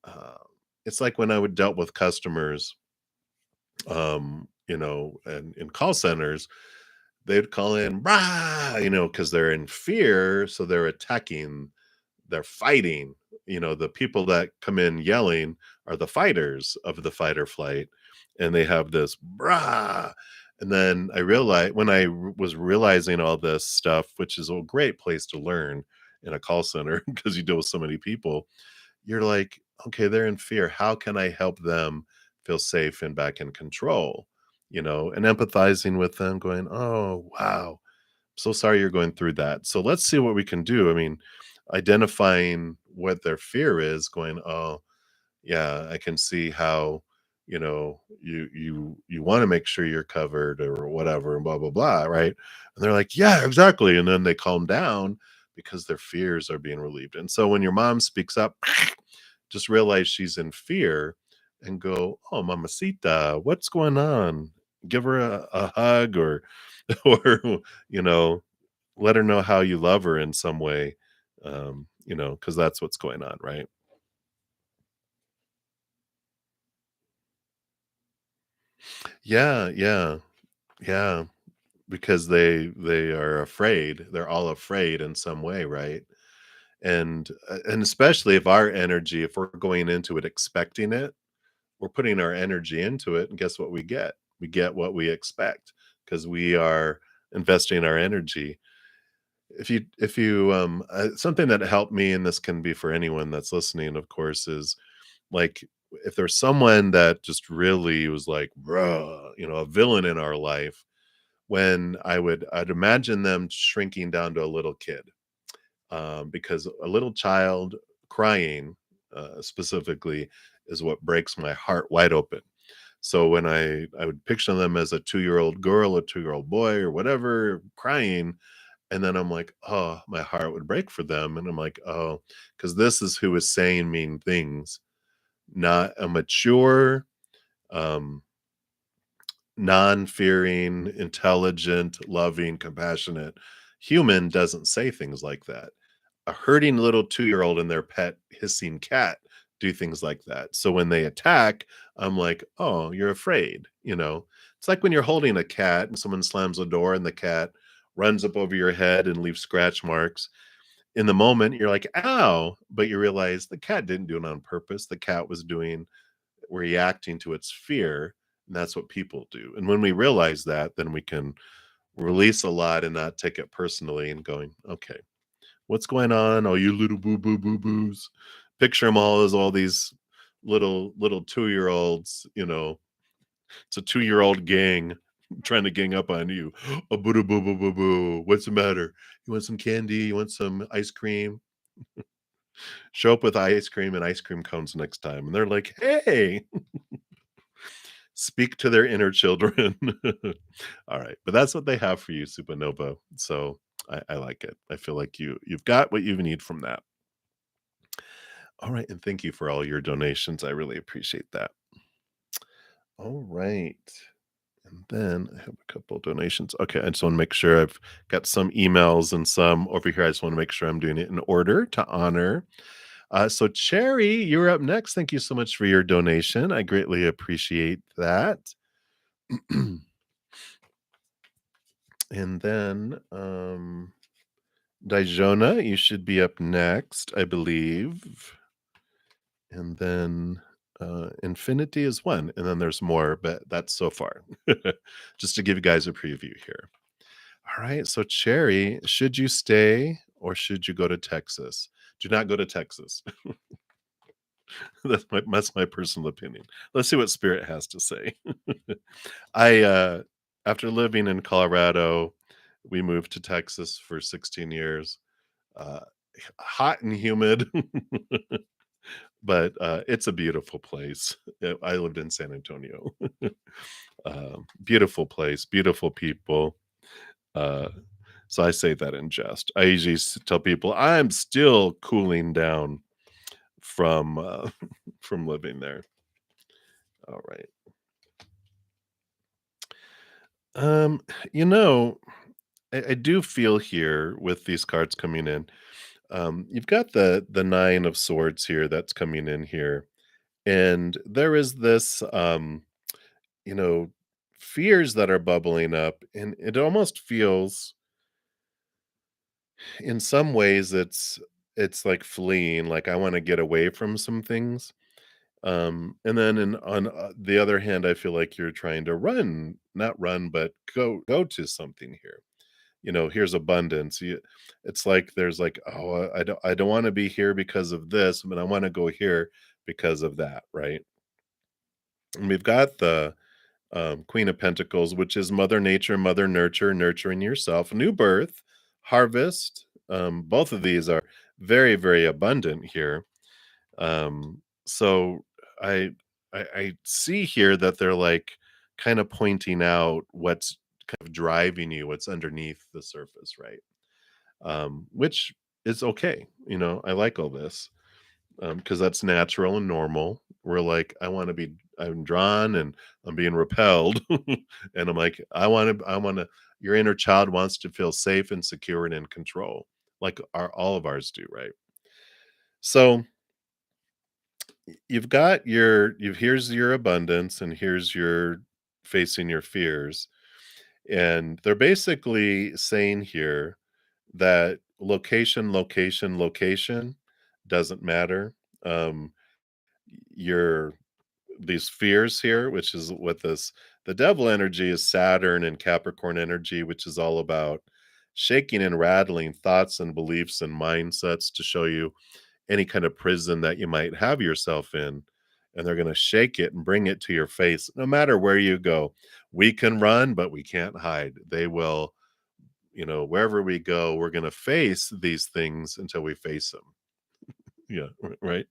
S1: uh, it's like when I would dealt with customers, and in call centers, they'd call in, "Rah!" Because they're in fear, so they're attacking, they're fighting. The people that come in yelling are the fighters of the fight or flight, and they have this "Brah!" And then I realized when was realizing all this stuff, which is a great place to learn in a call center because you deal with so many people, you're like, "Okay, they're in fear. How can I help them feel safe and back in control?" And empathizing with them, going, "Oh, wow. So sorry you're going through that. So let's see what we can do." I mean, identifying what their fear is, going, "Oh, yeah, I can see how, you want to make sure you're covered or whatever, and blah blah blah," right? And they're like, "Yeah, exactly." And then they calm down because their fears are being relieved. And so when your mom speaks up, just realize she's in fear and go, "Oh, mamacita, what's going on?" Give her a hug, or or you know let her know how you love her in some way, because that's what's going on, right? Yeah, yeah, yeah, because they are afraid. They're all afraid in some way, right? And especially if our energy, if we're going into it expecting it, we're putting our energy into it, and guess what we get? We get what we expect because we are investing our energy. If you something that helped me, and this can be for anyone that's listening, of course, is like if there's someone that just really was like, bruh, a villain in our life, when I'd imagine them shrinking down to a little kid, because a little child crying, specifically, is what breaks my heart wide open. So when I would picture them as a 2-year-old girl, a 2-year-old boy, or whatever, crying, and then I'm like, "Oh, my heart would break for them," and I'm like, "Oh, because this is who is saying mean things, not a mature, um, non-fearing, intelligent, loving, compassionate human doesn't say things like that. A hurting little 2-year-old and their pet hissing cat do things like that. So when they attack, I'm like, "Oh, you're afraid," you know? It's like when you're holding a cat and someone slams the door and the cat runs up over your head and leaves scratch marks. In the moment, you're like, "Ow," but you realize the cat didn't do it on purpose. The cat was reacting to its fear, and that's what people do. And when we realize that, then we can release a lot and not take it personally and going, "Okay, what's going on? Oh, you little boo boo boo boos." Picture them all as all these little 2-year-olds, it's a 2-year-old gang trying to gang up on you. "Oh, boo boo boo boo boo. What's the matter? You want some candy? You want some ice cream?" Show up with ice cream and ice cream cones next time, and they're like, "Hey." Speak to their inner children. All right, but that's what they have for you, Supernova. So I like it. I feel like you've got what you need from that. All right, and thank you for all your donations. I really appreciate that. All right. And then I have a couple donations. Okay, I just want to make sure I've got some emails and some over here. I just want to make sure I'm doing it in order to honor. So Cherry, you're up next. Thank you so much for your donation. I greatly appreciate that. And then Dijona, you should be up next, I believe. And then Infinity is one, and then there's more, but that's so far. Just to give you guys a preview here. All right, so Cherry, should you stay or should you go to Texas? Do not go to Texas. That's my personal opinion. Let's see what Spirit has to say. I after living in Colorado, we moved to Texas for 16 years. Uh, hot and humid, but it's a beautiful place. I lived in San Antonio. Beautiful place, beautiful people. Uh, so I say that in jest. I usually tell people I'm still cooling down from from living there. All right. Um, you know, I do feel here with these cards coming in. You've got the 9 of swords here that's coming in here, and there is this, you know, fears that are bubbling up, and it almost feels, in some ways, it's like fleeing, like I want to get away from some things. And then on the other hand, I feel like you're trying to run, not run, but go to something here. Here's abundance. It's like there's like, oh, I don't want to be here because of this, but I want to go here because of that, right? And we've got the Queen of Pentacles, which is Mother Nature, Mother Nurture, nurturing yourself, new birth, harvest. Both of these are very, very abundant here. So I, I see here that they're like kind of pointing out what's kind of driving you, what's underneath the surface, right? Which is okay. I like all this because that's natural and normal. We're like, I'm drawn and I'm being repelled, and I'm like, Your inner child wants to feel safe and secure and in control, like all of ours do, right? So here's your abundance and here's your facing your fears, and they're basically saying here that location doesn't matter. um your These fears here, which is what this the devil energy is Saturn and Capricorn energy, which is all about shaking and rattling thoughts and beliefs and mindsets to show you any kind of prison that you might have yourself in. and they're going to shake it and bring it to your face no matter where you go. We can run, but we can't hide. They will, wherever we go, we're going to face these things until we face them. Yeah, right.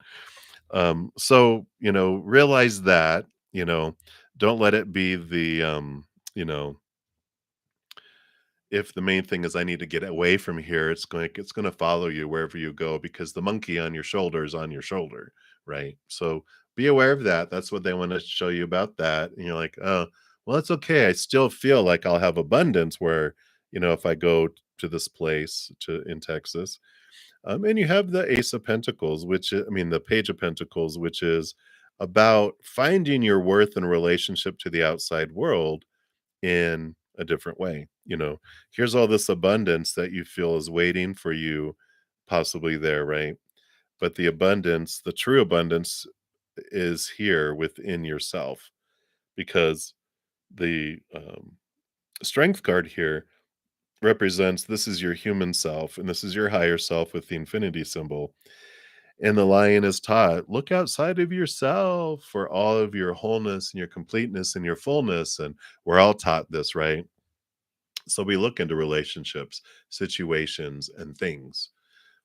S1: So, realize that, you know, don't let it be you know, if the main thing is I need to get away from here, it's going to follow you wherever you go because the monkey on your shoulder is on your shoulder, right? So be aware of that. That's what they want to show you about that. And you're like, oh, well, it's okay. I still feel like I'll have abundance where, if I go to this place to in Texas. And you have the Ace of Pentacles, the Page of Pentacles, which is about finding your worth in relationship to the outside world in a different way. Here's all this abundance that you feel is waiting for you, possibly there, right? But the abundance, the true abundance, is here within yourself because the strength card here represents this is your human self and this is your higher self with the infinity symbol. And the lion is taught, look outside of yourself for all of your wholeness and your completeness and your fullness. And we're all taught this, right? So we look into relationships, situations, and things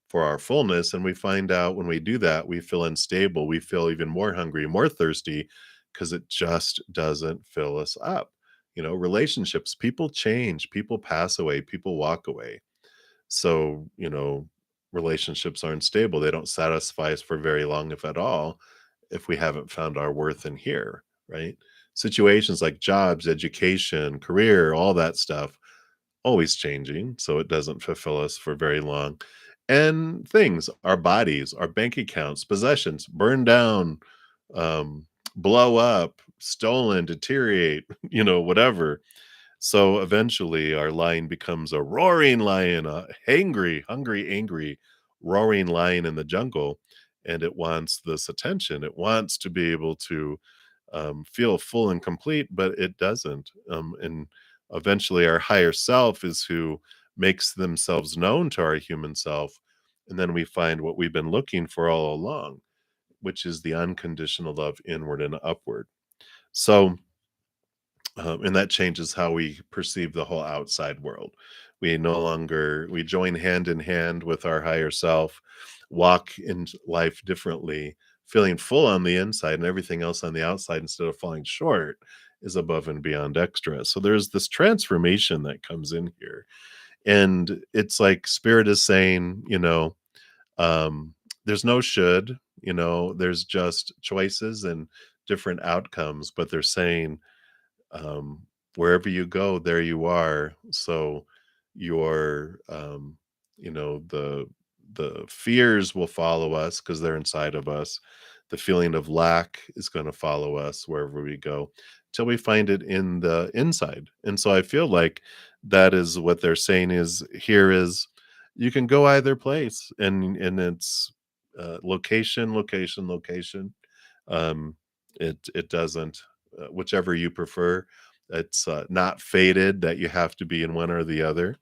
S1: for our fullness. And we find out when we do that, we feel unstable. We feel even more hungry, more thirsty, because it just doesn't fill us up. Relationships, people change, people pass away, people walk away. So, relationships aren't stable. They don't satisfy us for very long, if at all, if we haven't found our worth in here, right? Situations like jobs, education, career, all that stuff, always changing. So it doesn't fulfill us for very long. And things, our bodies, our bank accounts, possessions, burn down, blow up, stolen, deteriorate, whatever. So eventually, our lion becomes a roaring lion, a hungry, angry, roaring lion in the jungle. And it wants this attention. It wants to be able to feel full and complete, but it doesn't. And eventually, our higher self is who makes themselves known to our human self. And then we find what we've been looking for all along, which is the unconditional love inward and upward. So, and that changes how we perceive the whole outside world. We join hand in hand with our higher self, walk in life differently, feeling full on the inside and everything else on the outside instead of falling short is above and beyond extra. So there's this transformation that comes in here. And it's like spirit is saying, um, there's no should, there's just choices and different outcomes, but they're saying um, wherever you go, there you are. So your, the fears will follow us because they're inside of us. The feeling of lack is going to follow us wherever we go till we find it in the inside. And so I feel like that is what they're saying is here is you can go either place and it's location, location, location. Um, it doesn't whichever you prefer. It's not fated that you have to be in one or the other.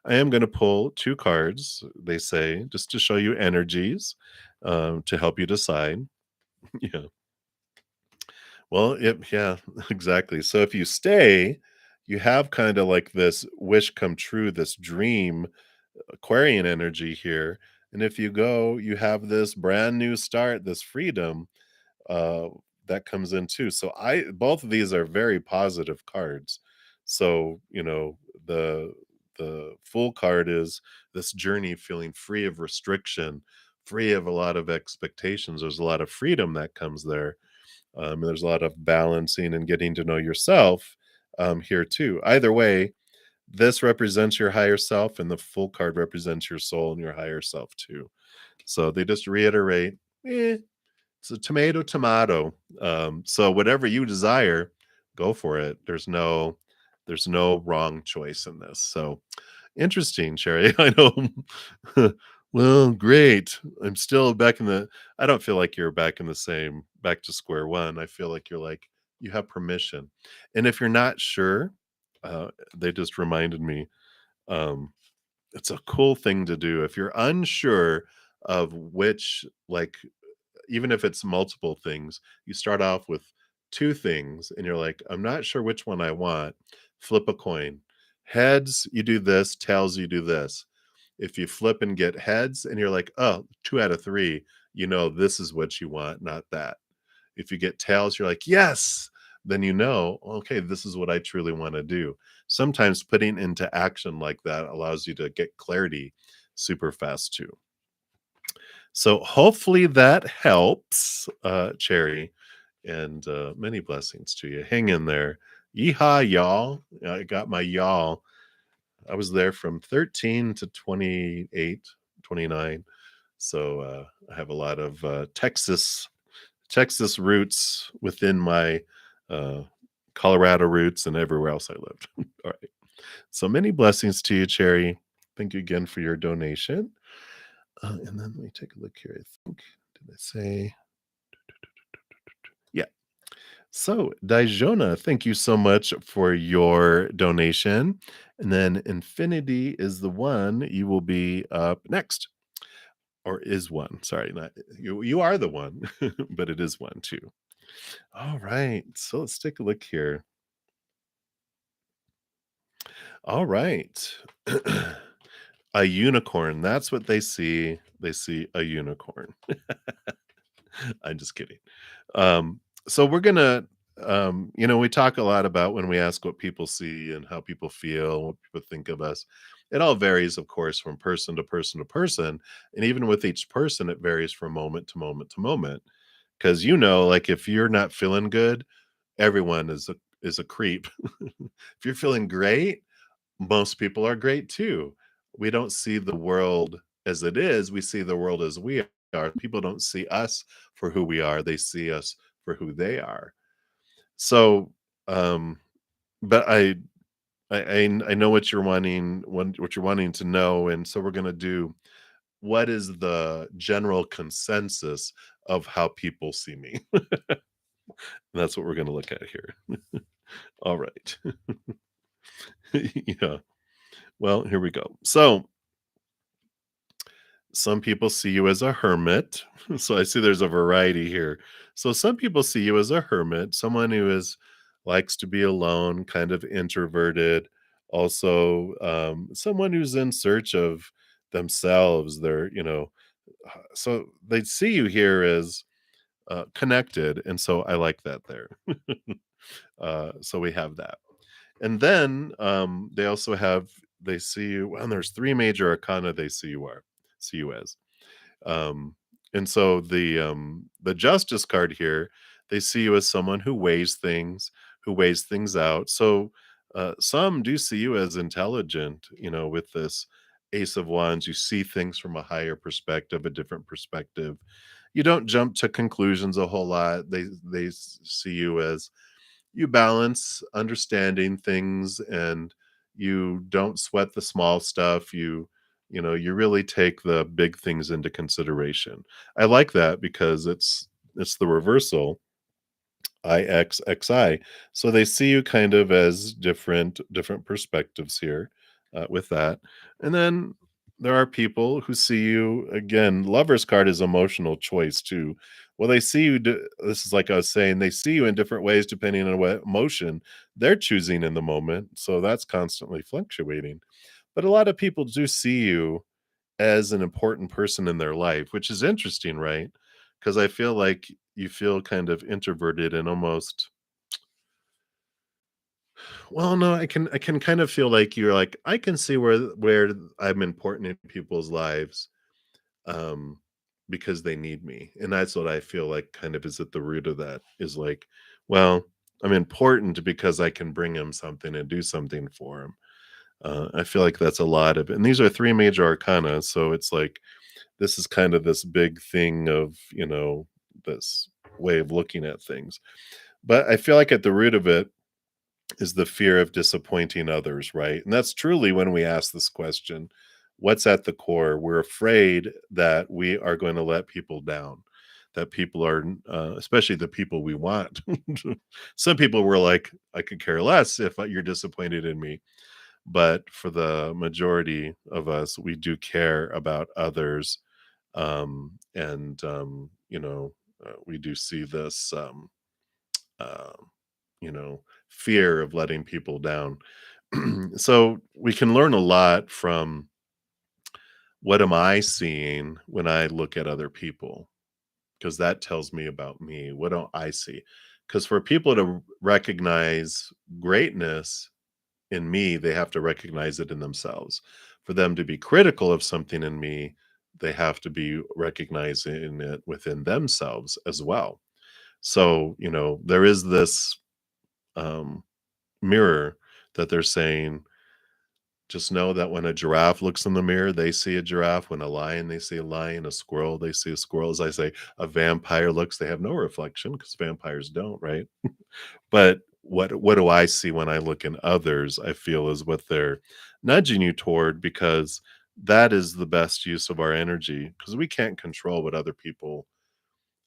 S1: I am going to pull two cards, they say, just to show you energies to help you decide. Yeah. Well, yeah, exactly. So if you stay, you have kind of like this wish come true, this dream Aquarian energy here. And if you go, you have this brand new start, this freedom uh, that comes in too. So I both of these are very positive cards. So, the full card is this journey feeling free of restriction, free of a lot of expectations. There's a lot of freedom that comes there. And there's a lot of balancing and getting to know yourself here too. Either way, this represents your higher self, and the full card represents your soul and your higher self too. So they just reiterate, it's a tomato, tomato. So whatever you desire, go for it. There's no wrong choice in this. So interesting, Sherry. I know. Well, great. I'm still back in the. I don't feel like you're back to square one. I feel like you're like you have permission, and if you're not sure, they just reminded me. Um, it's a cool thing to do if you're unsure of which like even if it's multiple things, you start off with 2 things and you're like, "I'm not sure which one I want." Flip a coin. Heads, you do this, tails, you do this. If you flip and get heads and you're like, "Oh, 2 out of 3," you know this is what you want, not that. If you get tails, you're like, "Yes!" Then you know, "Okay, this is what I truly wanna do." Sometimes putting into action like that allows you to get clarity super fast too. So hopefully that helps, Cherry, and, many blessings to you. Hang in there. Yeehaw, y'all. I got my y'all. I was there from 13 to 28, 29. So, I have a lot of, Texas roots within my, uh, Colorado roots and everywhere else I lived. Alright. So many blessings to you, Cherry. Thank you again for your donation. And then let me take a look here. I think, did I say? Yeah. So, Dijona, thank you so much for your donation. And then Infinity is the one. You will be up next, or is one. Sorry, not you. You are the one, but it is one too. All right. So let's take a look here. All right. A unicorn. That's what they see. They see a unicorn. I'm just kidding. So we're gonna, we talk a lot about when we ask what people see and how people feel, what people think of us. It all varies, of course, from person to person to person, and even with each person, it varies from moment to moment to moment. Because like if you're not feeling good, everyone is a creep. If you're feeling great, most people are great too. We don't see the world as it is, we see the world as we are. People don't see us for who we are, they see us for who they are. So, um, but I know what you're wanting what you're wanting to know, and so we're gonna do what is the general consensus of how people see me? That's what we're gonna look at here. All right. Yeah. Well, here we go. So some people see you as a hermit. So I see there's a variety here. So some people see you as a hermit, someone who is likes to be alone, kind of introverted. Also, someone who's in search of themselves. So they see you here as connected, and so I like that there. So we have that, and then they see you. Well, there's three major arcana they see you as. Um, and so the justice card here, they see you as someone who weighs things out. So some do see you as intelligent, with this ace of wands, you see things from a higher perspective, a different perspective. You don't jump to conclusions a whole lot. They see you as you balance understanding things, and you don't sweat the small stuff. You really take the big things into consideration. I like that because it's the reversal, IXXI. So they see you kind of as different perspectives here, with that. And then there are people who see you again. Lover's card is emotional choice too. Well, they see you. This is like I was saying. They see you in different ways depending on what emotion they're choosing in the moment. So that's constantly fluctuating. But a lot of people do see you as an important person in their life, which is interesting, right? Because I feel like you feel kind of introverted and almost, well, no, I can kind of feel like you're like, I can see where I'm important in people's lives, um, because they need me. And that's what I feel like kind of is at the root of that is like, well, I'm important because I can bring him something and do something for him. I feel like that's a lot of, and these are three major arcana. So it's like, this is kind of this big thing of, this way of looking at things. But I feel like at the root of it is the fear of disappointing others, right? And that's truly when we ask this question, what's at the core? We're afraid that we are going to let people down, that people are, especially the people we want. Some people were like, I could care less if you're disappointed in me. But for the majority of us, we do care about others, and we do see this, uh, fear of letting people down. So we can learn a lot from what am I seeing when I look at other people, because that tells me about me. What don't I see? Because for people to recognize greatness in me, they have to recognize it in themselves. For them to be critical of something in me, they have to be recognizing it within themselves as well. So, there is this um, mirror that they're saying, just know that when a giraffe looks in the mirror, they see a giraffe. When a lion, they see a lion. A squirrel, they see a squirrel. As I say, a vampire looks, they have no reflection because vampires don't, right? But what do I see when I look in others, I feel is what they're nudging you toward, because that is the best use of our energy, because we can't control what other people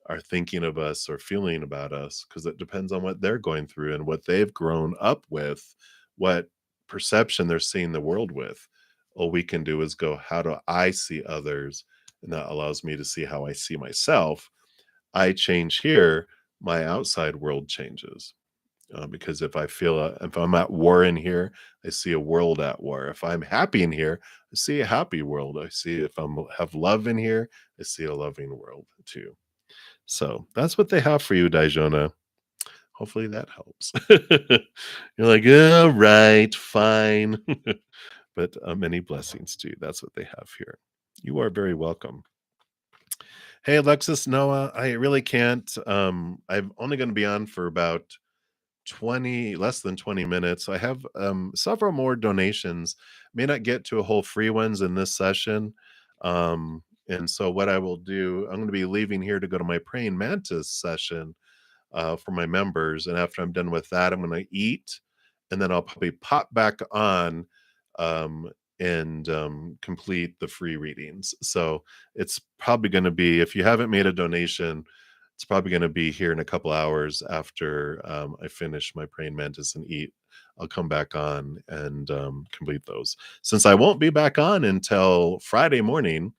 S1: are thinking of us or feeling about us, because it depends on what they're going through and what they've grown up with, what perception they're seeing the world with. All we can do is go, how do I see others? And that allows me to see how I see myself. I change here, my outside world changes. Because if I'm at war in here, I see a world at war. If I'm happy in here, I see a happy world. I see, if I'm have love in here, I see a loving world too. So that's what they have for you, Daijona. Hopefully that helps. You're like, all right, fine. But many blessings to you. That's what they have here. You are very welcome. Hey, Alexis, Noah, I really can't. I'm only going to be on for about less than 20 minutes. I have several more donations. May not get to a whole free ones in this session. And so what I will do, I'm going to be leaving here to go to my praying mantis session for my members. And after I'm done with that, I'm going to eat, and then I'll probably pop back on um, and complete the free readings. So it's probably going to be, if you haven't made a donation, it's probably going to be here in a couple hours after I finish my praying mantis and eat. I'll come back on and complete those. Since I won't be back on until Friday morning,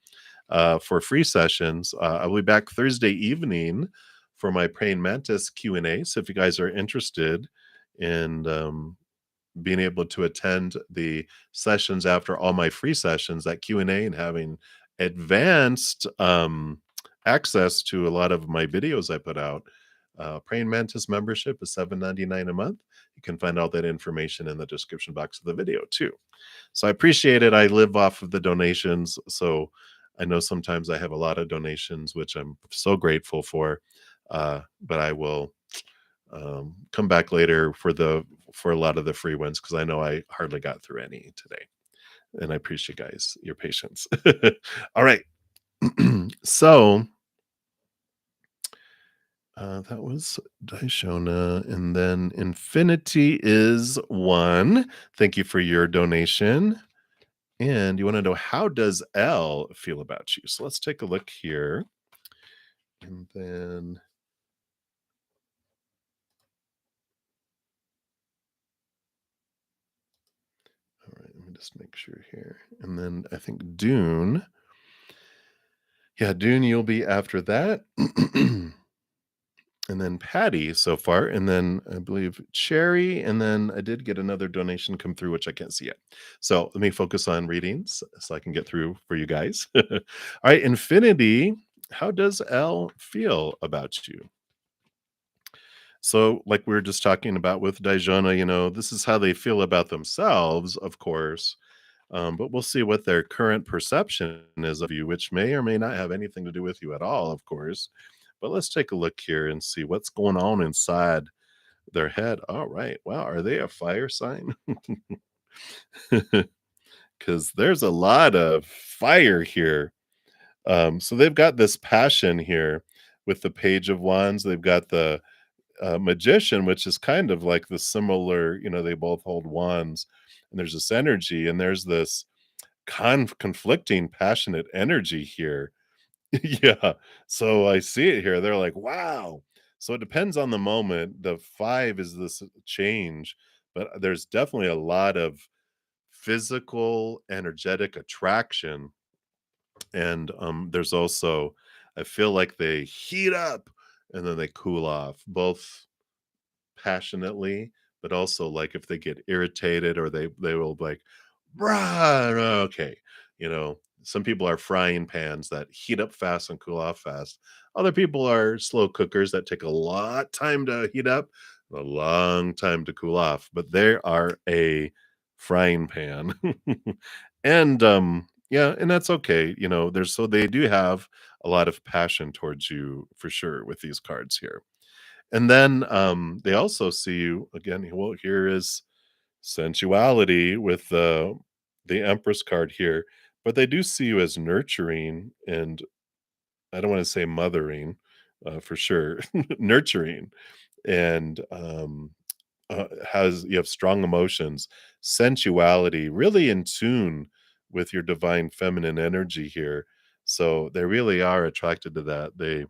S1: for free sessions. I'll be back Thursday evening for my praying mantis Q&A. So if you guys are interested in being able to attend the sessions after all my free sessions, that Q&A, and having advanced access to a lot of my videos I put out, praying mantis membership is $7.99 a month. You can find all that information in the description box of the video too. So I appreciate it. I live off of the donations. So I know sometimes I have a lot of donations, which I'm so grateful for. But I will come back later for a lot of the free ones, because I know I hardly got through any today. And I appreciate, guys, your patience. All right. So that was Daishona. And then Infinity is one. Thank you for your donation. And you want to know, how does L feel about you? So let's take a look here. And then, all right, let me just make sure here. And then I think Dune. Yeah, Dune, you'll be after that. And then Patty so far. And then I believe Cherry. And then I did get another donation come through, which I can't see yet. So let me focus on readings so I can get through for you guys. All right, Infinity. How does L feel about you? So, like we were just talking about with Daijona, this is how they feel about themselves, of course. But we'll see what their current perception is of you, which may or may not have anything to do with you at all, of course. But let's take a look here and see what's going on inside their head. All right. Wow. Are they a fire sign? Because there's a lot of fire here. So they've got this passion here with the Page of Wands. They've got the magician, which is kind of like the similar, they both hold wands, and there's this energy, and there's this conflicting, passionate energy here. Yeah. So I see it here. They're like, wow. So it depends on the moment. The five is this change, but there's definitely a lot of physical, energetic attraction. And there's also, I feel like they heat up and then they cool off, both passionately, but also, like, if they get irritated or they will like, "Rah, okay." Some people are frying pans that heat up fast and cool off fast. Other people are slow cookers that take a lot time to heat up, a long time to cool off, but they are a frying pan. And, yeah, and that's okay, there's so they do have a lot of passion towards you for sure with these cards here. And then, they also see you again, well, here is sensuality with the Empress card here, but they do see you as nurturing and I don't wanna say mothering, for sure, nurturing and, has you have strong emotions, sensuality, really in tune with your divine feminine energy here. So they really are attracted to that. They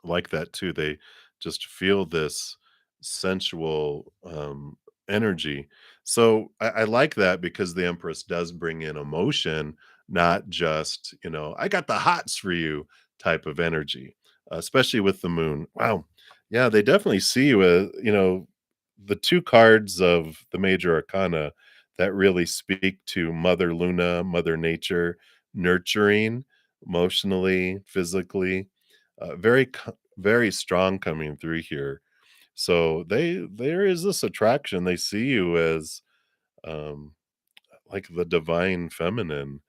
S1: like that too. They just feel this sensual energy. So I like that because the Empress does bring in emotion, not just, I got the hots for you type of energy, especially with the moon. Wow. Yeah, they definitely see you as, the two cards of the major arcana that really speak to Mother Luna, Mother Nature, nurturing emotionally, physically, very strong coming through here. So there is this attraction. They see you as um like the divine feminine,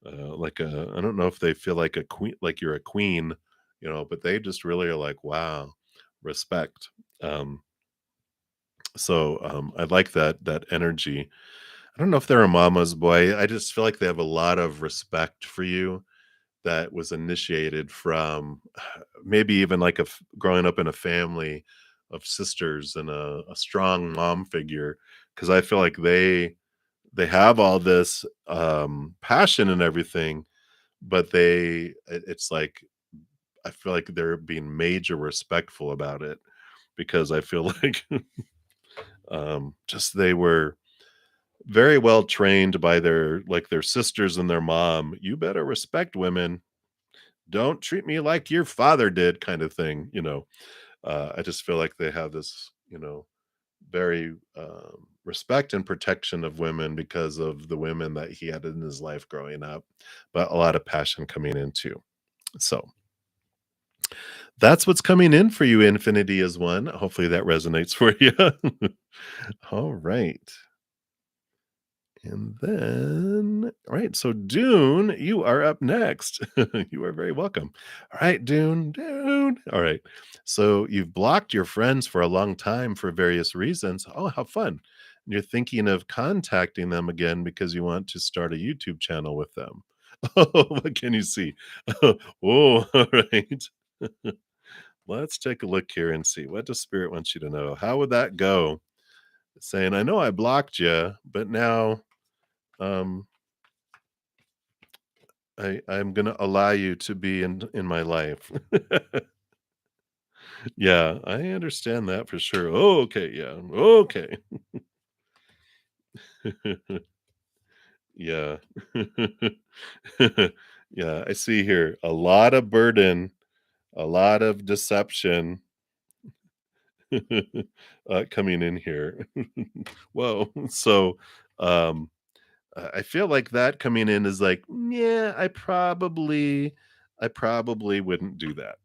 S1: like I don't know if they feel like a queen, like you're a queen, but they just really are like, wow, respect. Um I like that energy. I don't know if they're a mama's boy. I just feel like they have a lot of respect for you that was initiated from maybe even like growing up in a family of sisters and a strong mom figure, because I feel like they have all this passion and everything, but it's like I feel like they're being major respectful about it because I feel like just they were very well trained by their sisters and their mom. You better respect women, don't treat me like your father did, kind of thing. I just feel like they have this, very respect and protection of women because of the women that he had in his life growing up, but a lot of passion coming in too. So that's what's coming in for you. Infinity is one. Hopefully that resonates for you. All right. And then, all right, so Dune, you are up next. You are very welcome. All right, Dune. All right. So you've blocked your friends for a long time for various reasons. Oh, how fun. And you're thinking of contacting them again because you want to start a YouTube channel with them. Oh, what can you see? Oh, all right. Let's take a look here and see. What does Spirit want you to know? How would that go? Saying, I know I blocked you, but now um I'm gonna allow you to be in my life. Yeah, I understand that for sure. Oh, okay, yeah, okay. Yeah. Yeah, I see here a lot of burden, a lot of deception, coming in here. Whoa. So, um I feel like that coming in is like, yeah, I probably wouldn't do that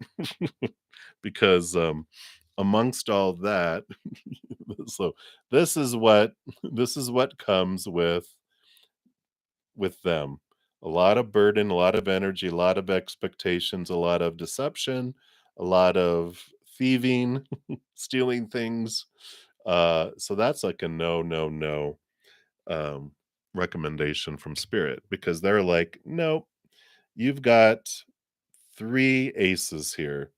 S1: because amongst all that, so this is what this is what comes with them. A lot of burden, a lot of energy, a lot of expectations, a lot of deception, a lot of thieving, stealing things. So that's like a no, no, no um, recommendation from Spirit because they're like, nope, you've got three aces here.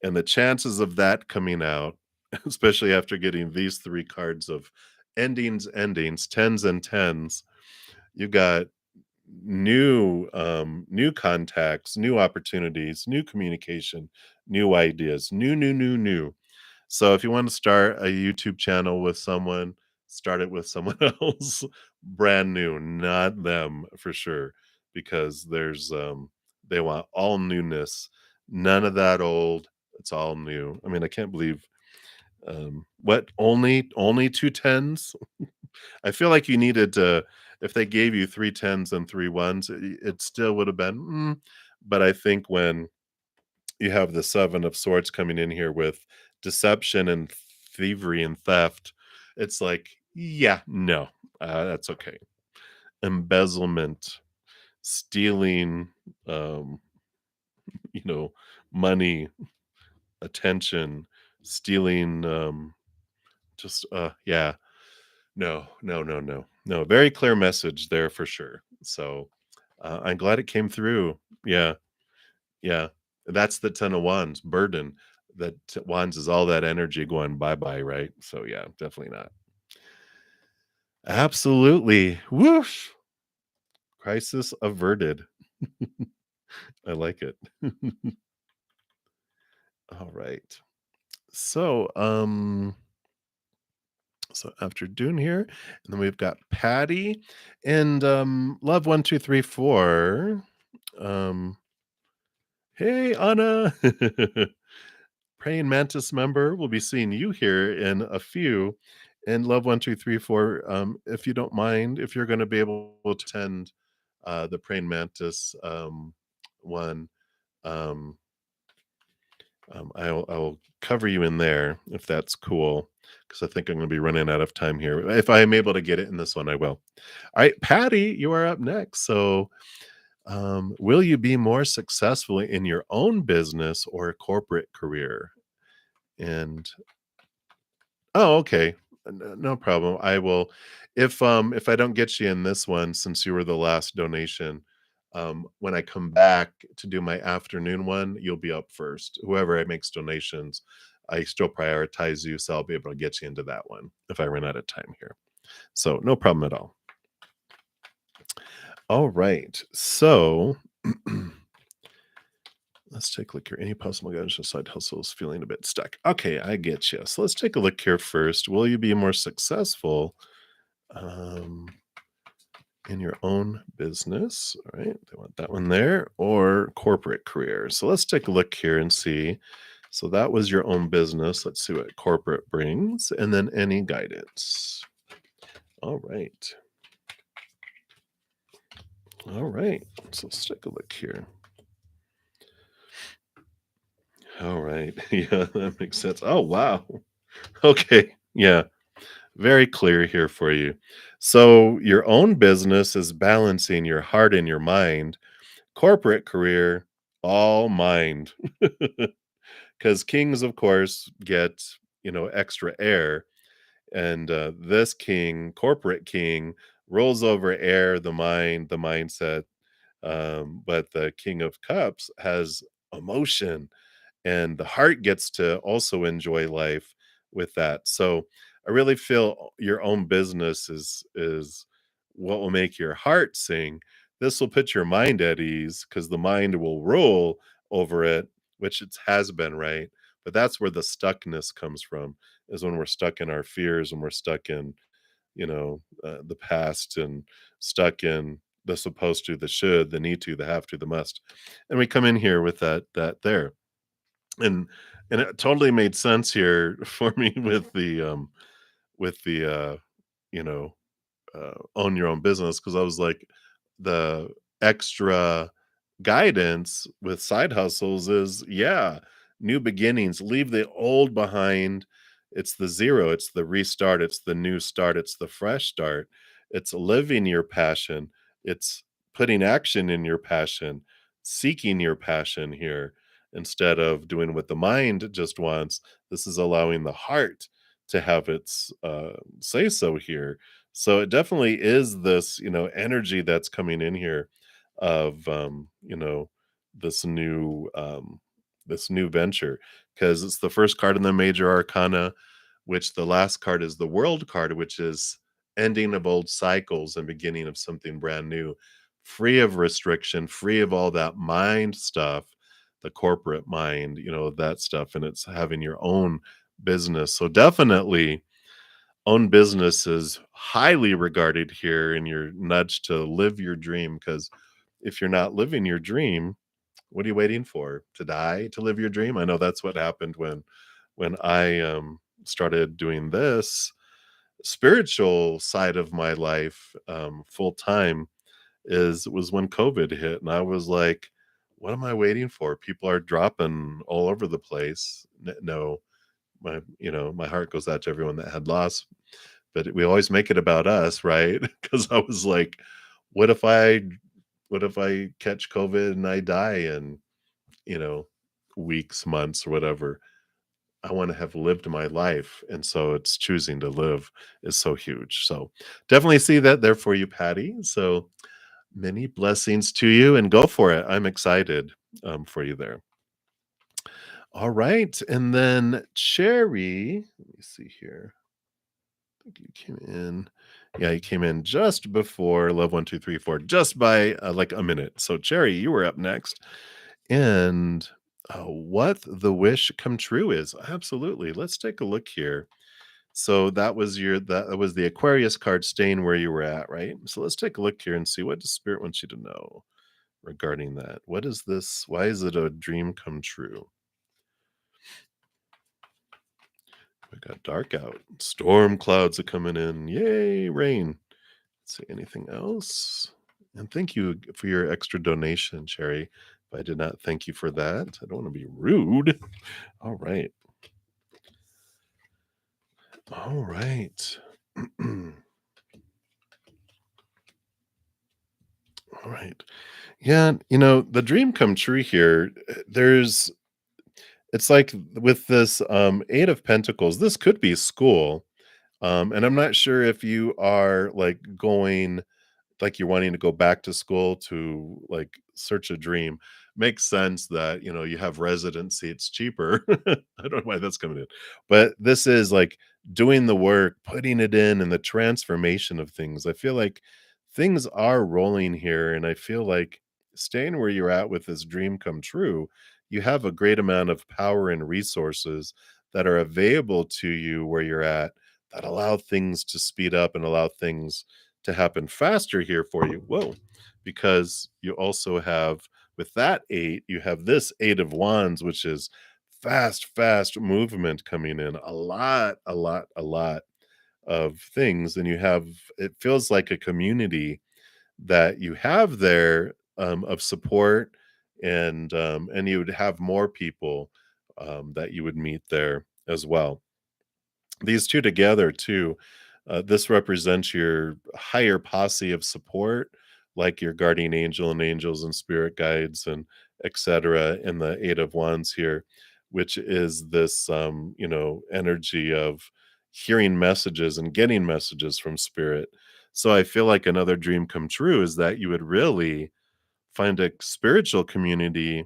S1: And the chances of that coming out, especially after getting these three cards of endings, tens and tens, you got new contacts, new opportunities, new communication, new ideas, new. So if you want to start a YouTube channel with someone, start it with someone else, brand new, not them for sure, because they want all newness, none of that old. It's all new. I mean, I can't believe, what, only 2 tens? I feel like you needed to, if they gave you 3 tens and 3 ones, it still would have been, but I think when you have the 7 of swords coming in here with deception and thievery and theft, it's like, yeah, no, that's okay. Embezzlement, stealing, um, you know, money, attention, stealing, just, yeah, no, no, no, no, no. Very clear message there for sure. So, I'm glad it came through. Yeah, yeah. That's the 10 of wands, burden. That wands is all that energy going bye-bye, right? So, yeah, definitely not. Absolutely. Whoosh. Crisis averted. I like it. All right. So, so after Dune here, and then we've got Patty and Love 1234. Um, hey Anna. Praying Mantis member. We'll be seeing you here in a few. And Love 1234. If you don't mind, if you're gonna be able to attend the Praying Mantis one, um, I'll cover you in there if that's cool, because I think I'm going to be running out of time here. If I am able to get it in this one, I will. All right, Patty, you are up next. So, will you be more successful in your own business or a corporate career? And oh, okay. No problem. I will, if I don't get you in this one, since you were the last donation, when I come back to do my afternoon one, you'll be up first. Whoever makes donations, I still prioritize you, so I'll be able to get you into that one if I run out of time here. So no problem at all. All right. So let's take a look here. Any possible guidance on side hustles feeling a bit stuck? Okay, I get you. So let's take a look here first. Will you be more successful um, in your own business? All right, they want that one there, or corporate career. So let's take a look here and see. So that was your own business. Let's see what corporate brings, and then any guidance. All right. All right. So let's take a look here. All right. Yeah, that makes sense. Oh, wow. Okay. Yeah. Very clear here for you. So, your own business is balancing your heart and your mind. Corporate career, all mind. Because kings, of course, get, extra air. And this king, corporate king, rolls over air, the mind, the mindset. But the king of cups has emotion, and the heart gets to also enjoy life with that. So I really feel your own business is what will make your heart sing. This will put your mind at ease because the mind will rule over it, which it has been, right? But that's where the stuckness comes from, is when we're stuck in our fears and we're stuck in, the past, and stuck in the supposed to, the should, the need to, the have to, the must. And we come in here with that there, and it totally made sense here for me with the you know own your own business, because I was like, the extra guidance with side hustles is, yeah, new beginnings, leave the old behind. It's the zero, it's the restart, it's the new start, it's the fresh start. It's living your passion, it's putting action in your passion, seeking your passion here, instead of doing what the mind just wants. This is allowing the heart to have its say so here. So it definitely is this, energy that's coming in here of, this new venture, because it's the first card in the major arcana, which the last card is the world card, which is ending of old cycles and beginning of something brand new, free of restriction, free of all that mind stuff, the corporate mind, that stuff, and it's having your own business. So definitely own business is highly regarded here, and you're nudged to live your dream, because if you're not living your dream, What are you waiting for? To die to live your dream? I know that's what happened when I started doing this spiritual side of my life full time is was when COVID hit, and I was like, "What am I waiting for? People are dropping all over the place." No, my heart goes out to everyone that had loss, but we always make it about us, right? Because I was like, "What if I catch COVID and I die in you know weeks, months, or whatever?" I want to have lived my life, and so it's choosing to live is so huge. So definitely see that there for you, Patty. So many blessings to you, and go for it. I'm excited, for you there. All right, and then Cherry, let me see here. I think you came in. Yeah, you came in just before Love 1234, just by, like, a minute. So, Cherry, you were up next, and, what the wish come true is. Absolutely, let's take a look here. So that was the Aquarius card staying where you were at, right? So let's take a look here and see what the spirit wants you to know regarding that. What is this? Why is it a dream come true? We got dark out. Storm clouds are coming in. Yay, rain. Let's see anything else. And thank you for your extra donation, Cherry. If I did not thank you for that, I don't want to be rude. All right. All right. All right. Yeah, the dream come true here, it's like with this, 8 of Pentacles, this could be school, and I'm not sure if you are, like, going like you're wanting to go back to school to like search a dream. Makes sense that you have residency, it's cheaper. I don't know why that's coming in, but this is like doing the work, putting it in, and the transformation of things. I feel like things are rolling here, and I feel like staying where you're at with this dream come true, you have a great amount of power and resources that are available to you where you're at, that allow things to speed up and allow things to happen faster here for you. Whoa. Because you also have, with that 8, you have this 8 of Wands, which is fast, fast movement coming in. A lot, a lot, a lot of things. And you have, it feels like a community that you have there, of support, and you would have more people that you would meet there as well. These 2 together too, this represents your higher posse of support, like your guardian angel and angels and spirit guides and etcetera, in the 8 of Wands here, which is this, energy of hearing messages and getting messages from spirit. So I feel like another dream come true is that you would really find a spiritual community,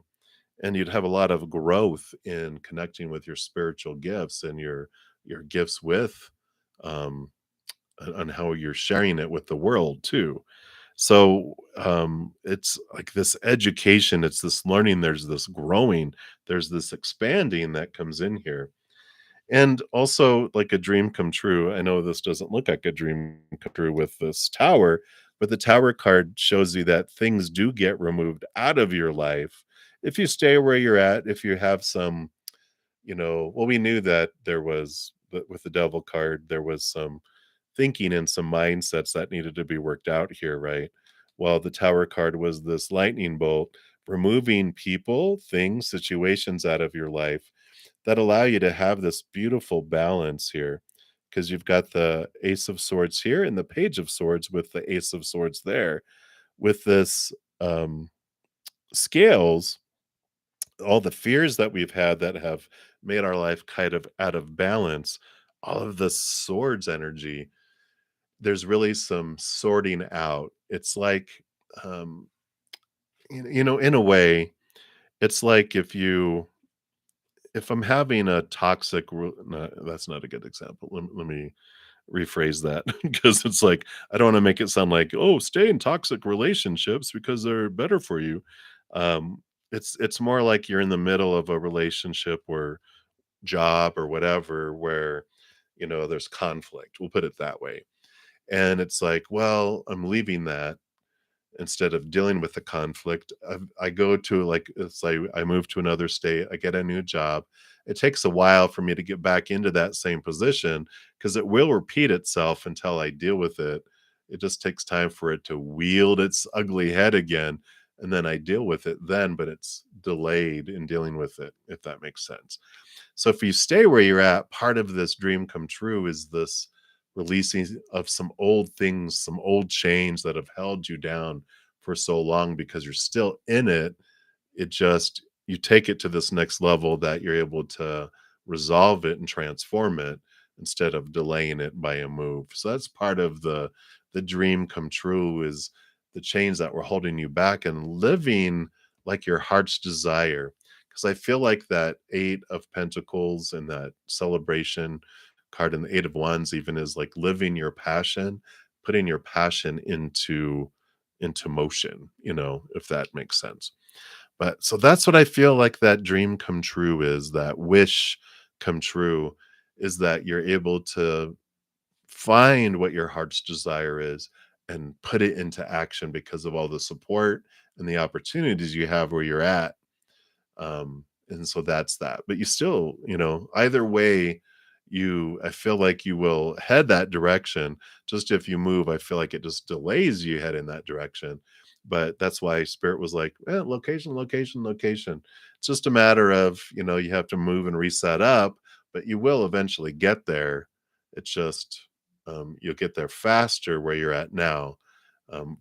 S1: and you'd have a lot of growth in connecting with your spiritual gifts and your gifts with um on how you're sharing it with the world too. So it's like this education, it's this learning, there's this growing, there's this expanding that comes in here. And also like a dream come true. I know this doesn't look like a dream come true with this tower, but the tower card shows you that things do get removed out of your life if you stay where you're at. If you have some, well, we knew that there was with the devil card, there was some thinking and some mindsets that needed to be worked out here, right? Well, the tower card was this lightning bolt, removing people, things, situations out of your life that allow you to have this beautiful balance here. Because you've got the Ace of Swords here and the Page of Swords with the Ace of Swords there. With this um, scales, all the fears that we've had that have made our life kind of out of balance, all of the swords energy, there's really some sorting out. It's like, um, in a way, it's like if I'm having a toxic, no, that's not a good example. Let me rephrase that because it's like I don't want to make it sound like, oh, stay in toxic relationships because they're better for you. It's more like you're in the middle of a relationship or job or whatever where there's conflict. We'll put it that way. And it's like, well, I'm leaving that. instead of dealing with the conflict. I go to, like, it's like I move to another state, I get a new job. It takes a while for me to get back into that same position because it will repeat itself until I deal with it. It just takes time for it to wield its ugly head again, and then I deal with it then, but it's delayed in dealing with it, if that makes sense. So if you stay where you're at, part of this dream come true is this releasing of some old things, some old chains that have held you down for so long because you're still in it. It just, you take it to this next level that you're able to resolve it and transform it instead of delaying it by a move. So that's part of the dream come true, is the chains that were holding you back and living like your heart's desire. Because I feel like that Eight of Pentacles and that celebration card and the Eight of Wands even is like living your passion, putting your passion into motion, if that makes sense. But so that's what I feel like that dream come true is, that wish come true, is that you're able to find what your heart's desire is and put it into action because of all the support and the opportunities you have where you're at. And so that's that. But you still, either way, I feel like you will head that direction. Just if you move, I feel like it just delays you head in that direction. But that's why Spirit was like, location, location, location. It's just a matter of, you have to move and reset up, but you will eventually get there. It's just, you'll get there faster where you're at now,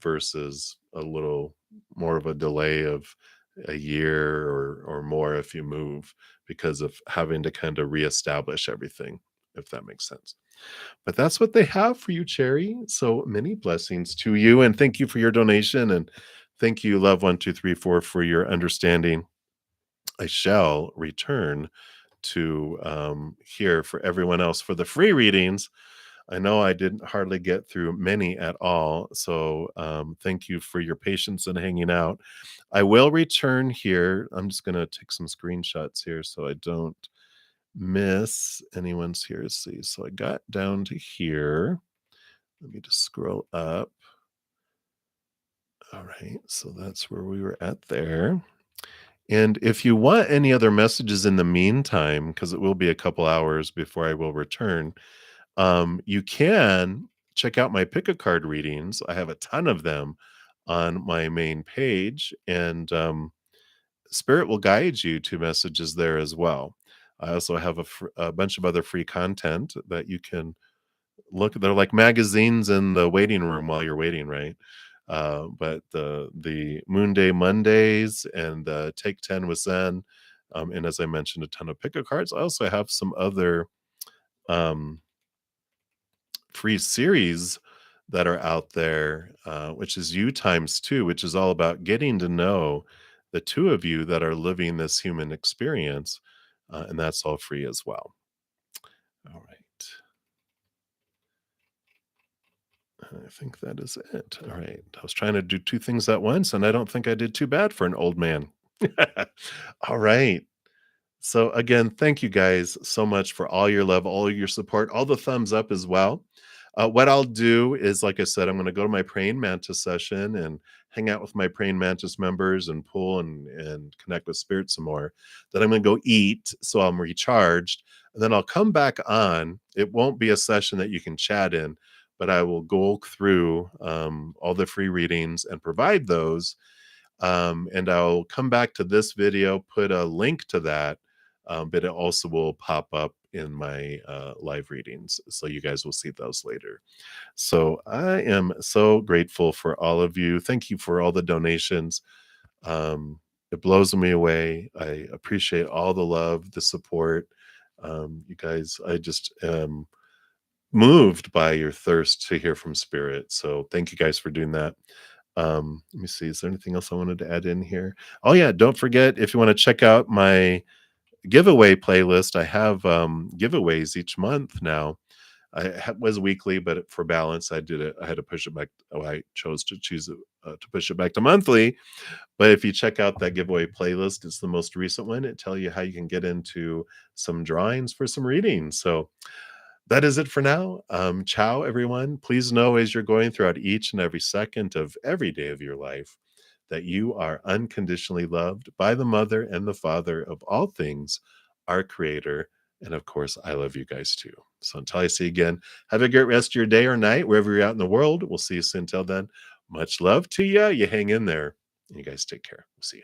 S1: versus a little more of a delay of a year or more if you move, because of having to kind of reestablish everything, if that makes sense. But that's what they have for you, Cherry. So many blessings to you, and thank you for your donation, and thank you, Love 1234, for your understanding. I shall return to here for everyone else for the free readings. I know I didn't hardly get through many at all, so thank you for your patience and hanging out. I will return here. I'm just going to take some screenshots here so I don't miss anyone's here. Let's see. So I got down to here. Let me just scroll up. All right. So that's where we were at there. And if you want any other messages in the meantime, because it will be a couple hours before I will return, you can check out my pick a card readings. I have a ton of them on my main page, and Spirit will guide you to messages there as well. I also have a bunch of other free content that you can look at. They're like magazines in the waiting room while you're waiting, right? But the Moon Day Mondays and the Take 10 with Zen, and as I mentioned, a ton of pick a cards. I also have some other um, free series that are out there, which is you times two, which is all about getting to know the two of you that are living this human experience. And that's all free as well. All right. I think that is it. All right. I was trying to do two things at once, and I don't think I did too bad for an old man. All right. So again, thank you guys so much for all your love, all your support, all the thumbs up as well. What I'll do is, like I said, I'm going to go to my praying mantis session and hang out with my praying mantis members and pull and connect with spirit some more. Then I'm going to go eat, so I'm recharged, and then I'll come back on. It won't be a session that you can chat in, but I will go through all the free readings and provide those. And I'll come back to this video, put a link to that, but it also will pop up in my live readings. So you guys will see those later. So I am so grateful for all of you. Thank you for all the donations. It blows me away. I appreciate all the love, the support. You guys, I just am moved by your thirst to hear from spirit. So thank you guys for doing that. Let me see. Is there anything else I wanted to add in here? Oh yeah, don't forget, if you want to check out my giveaway playlist, I have giveaways each month now. Was weekly, but for balance, I did it. I had to push it back. Oh, I chose to choose it to push it back to monthly. But if you check out that giveaway playlist, it's the most recent one. It tells you how you can get into some drawings for some readings. So That is it for now. Ciao, everyone. Please know as you're going throughout each and every second of every day of your life that you are unconditionally loved by the mother and the father of all things, our creator. And of course, I love you guys too. So until I see you again, have a great rest of your day or night, wherever you're out in the world. We'll see you soon. Till then, much love to you. You hang in there. You guys take care. We'll see you.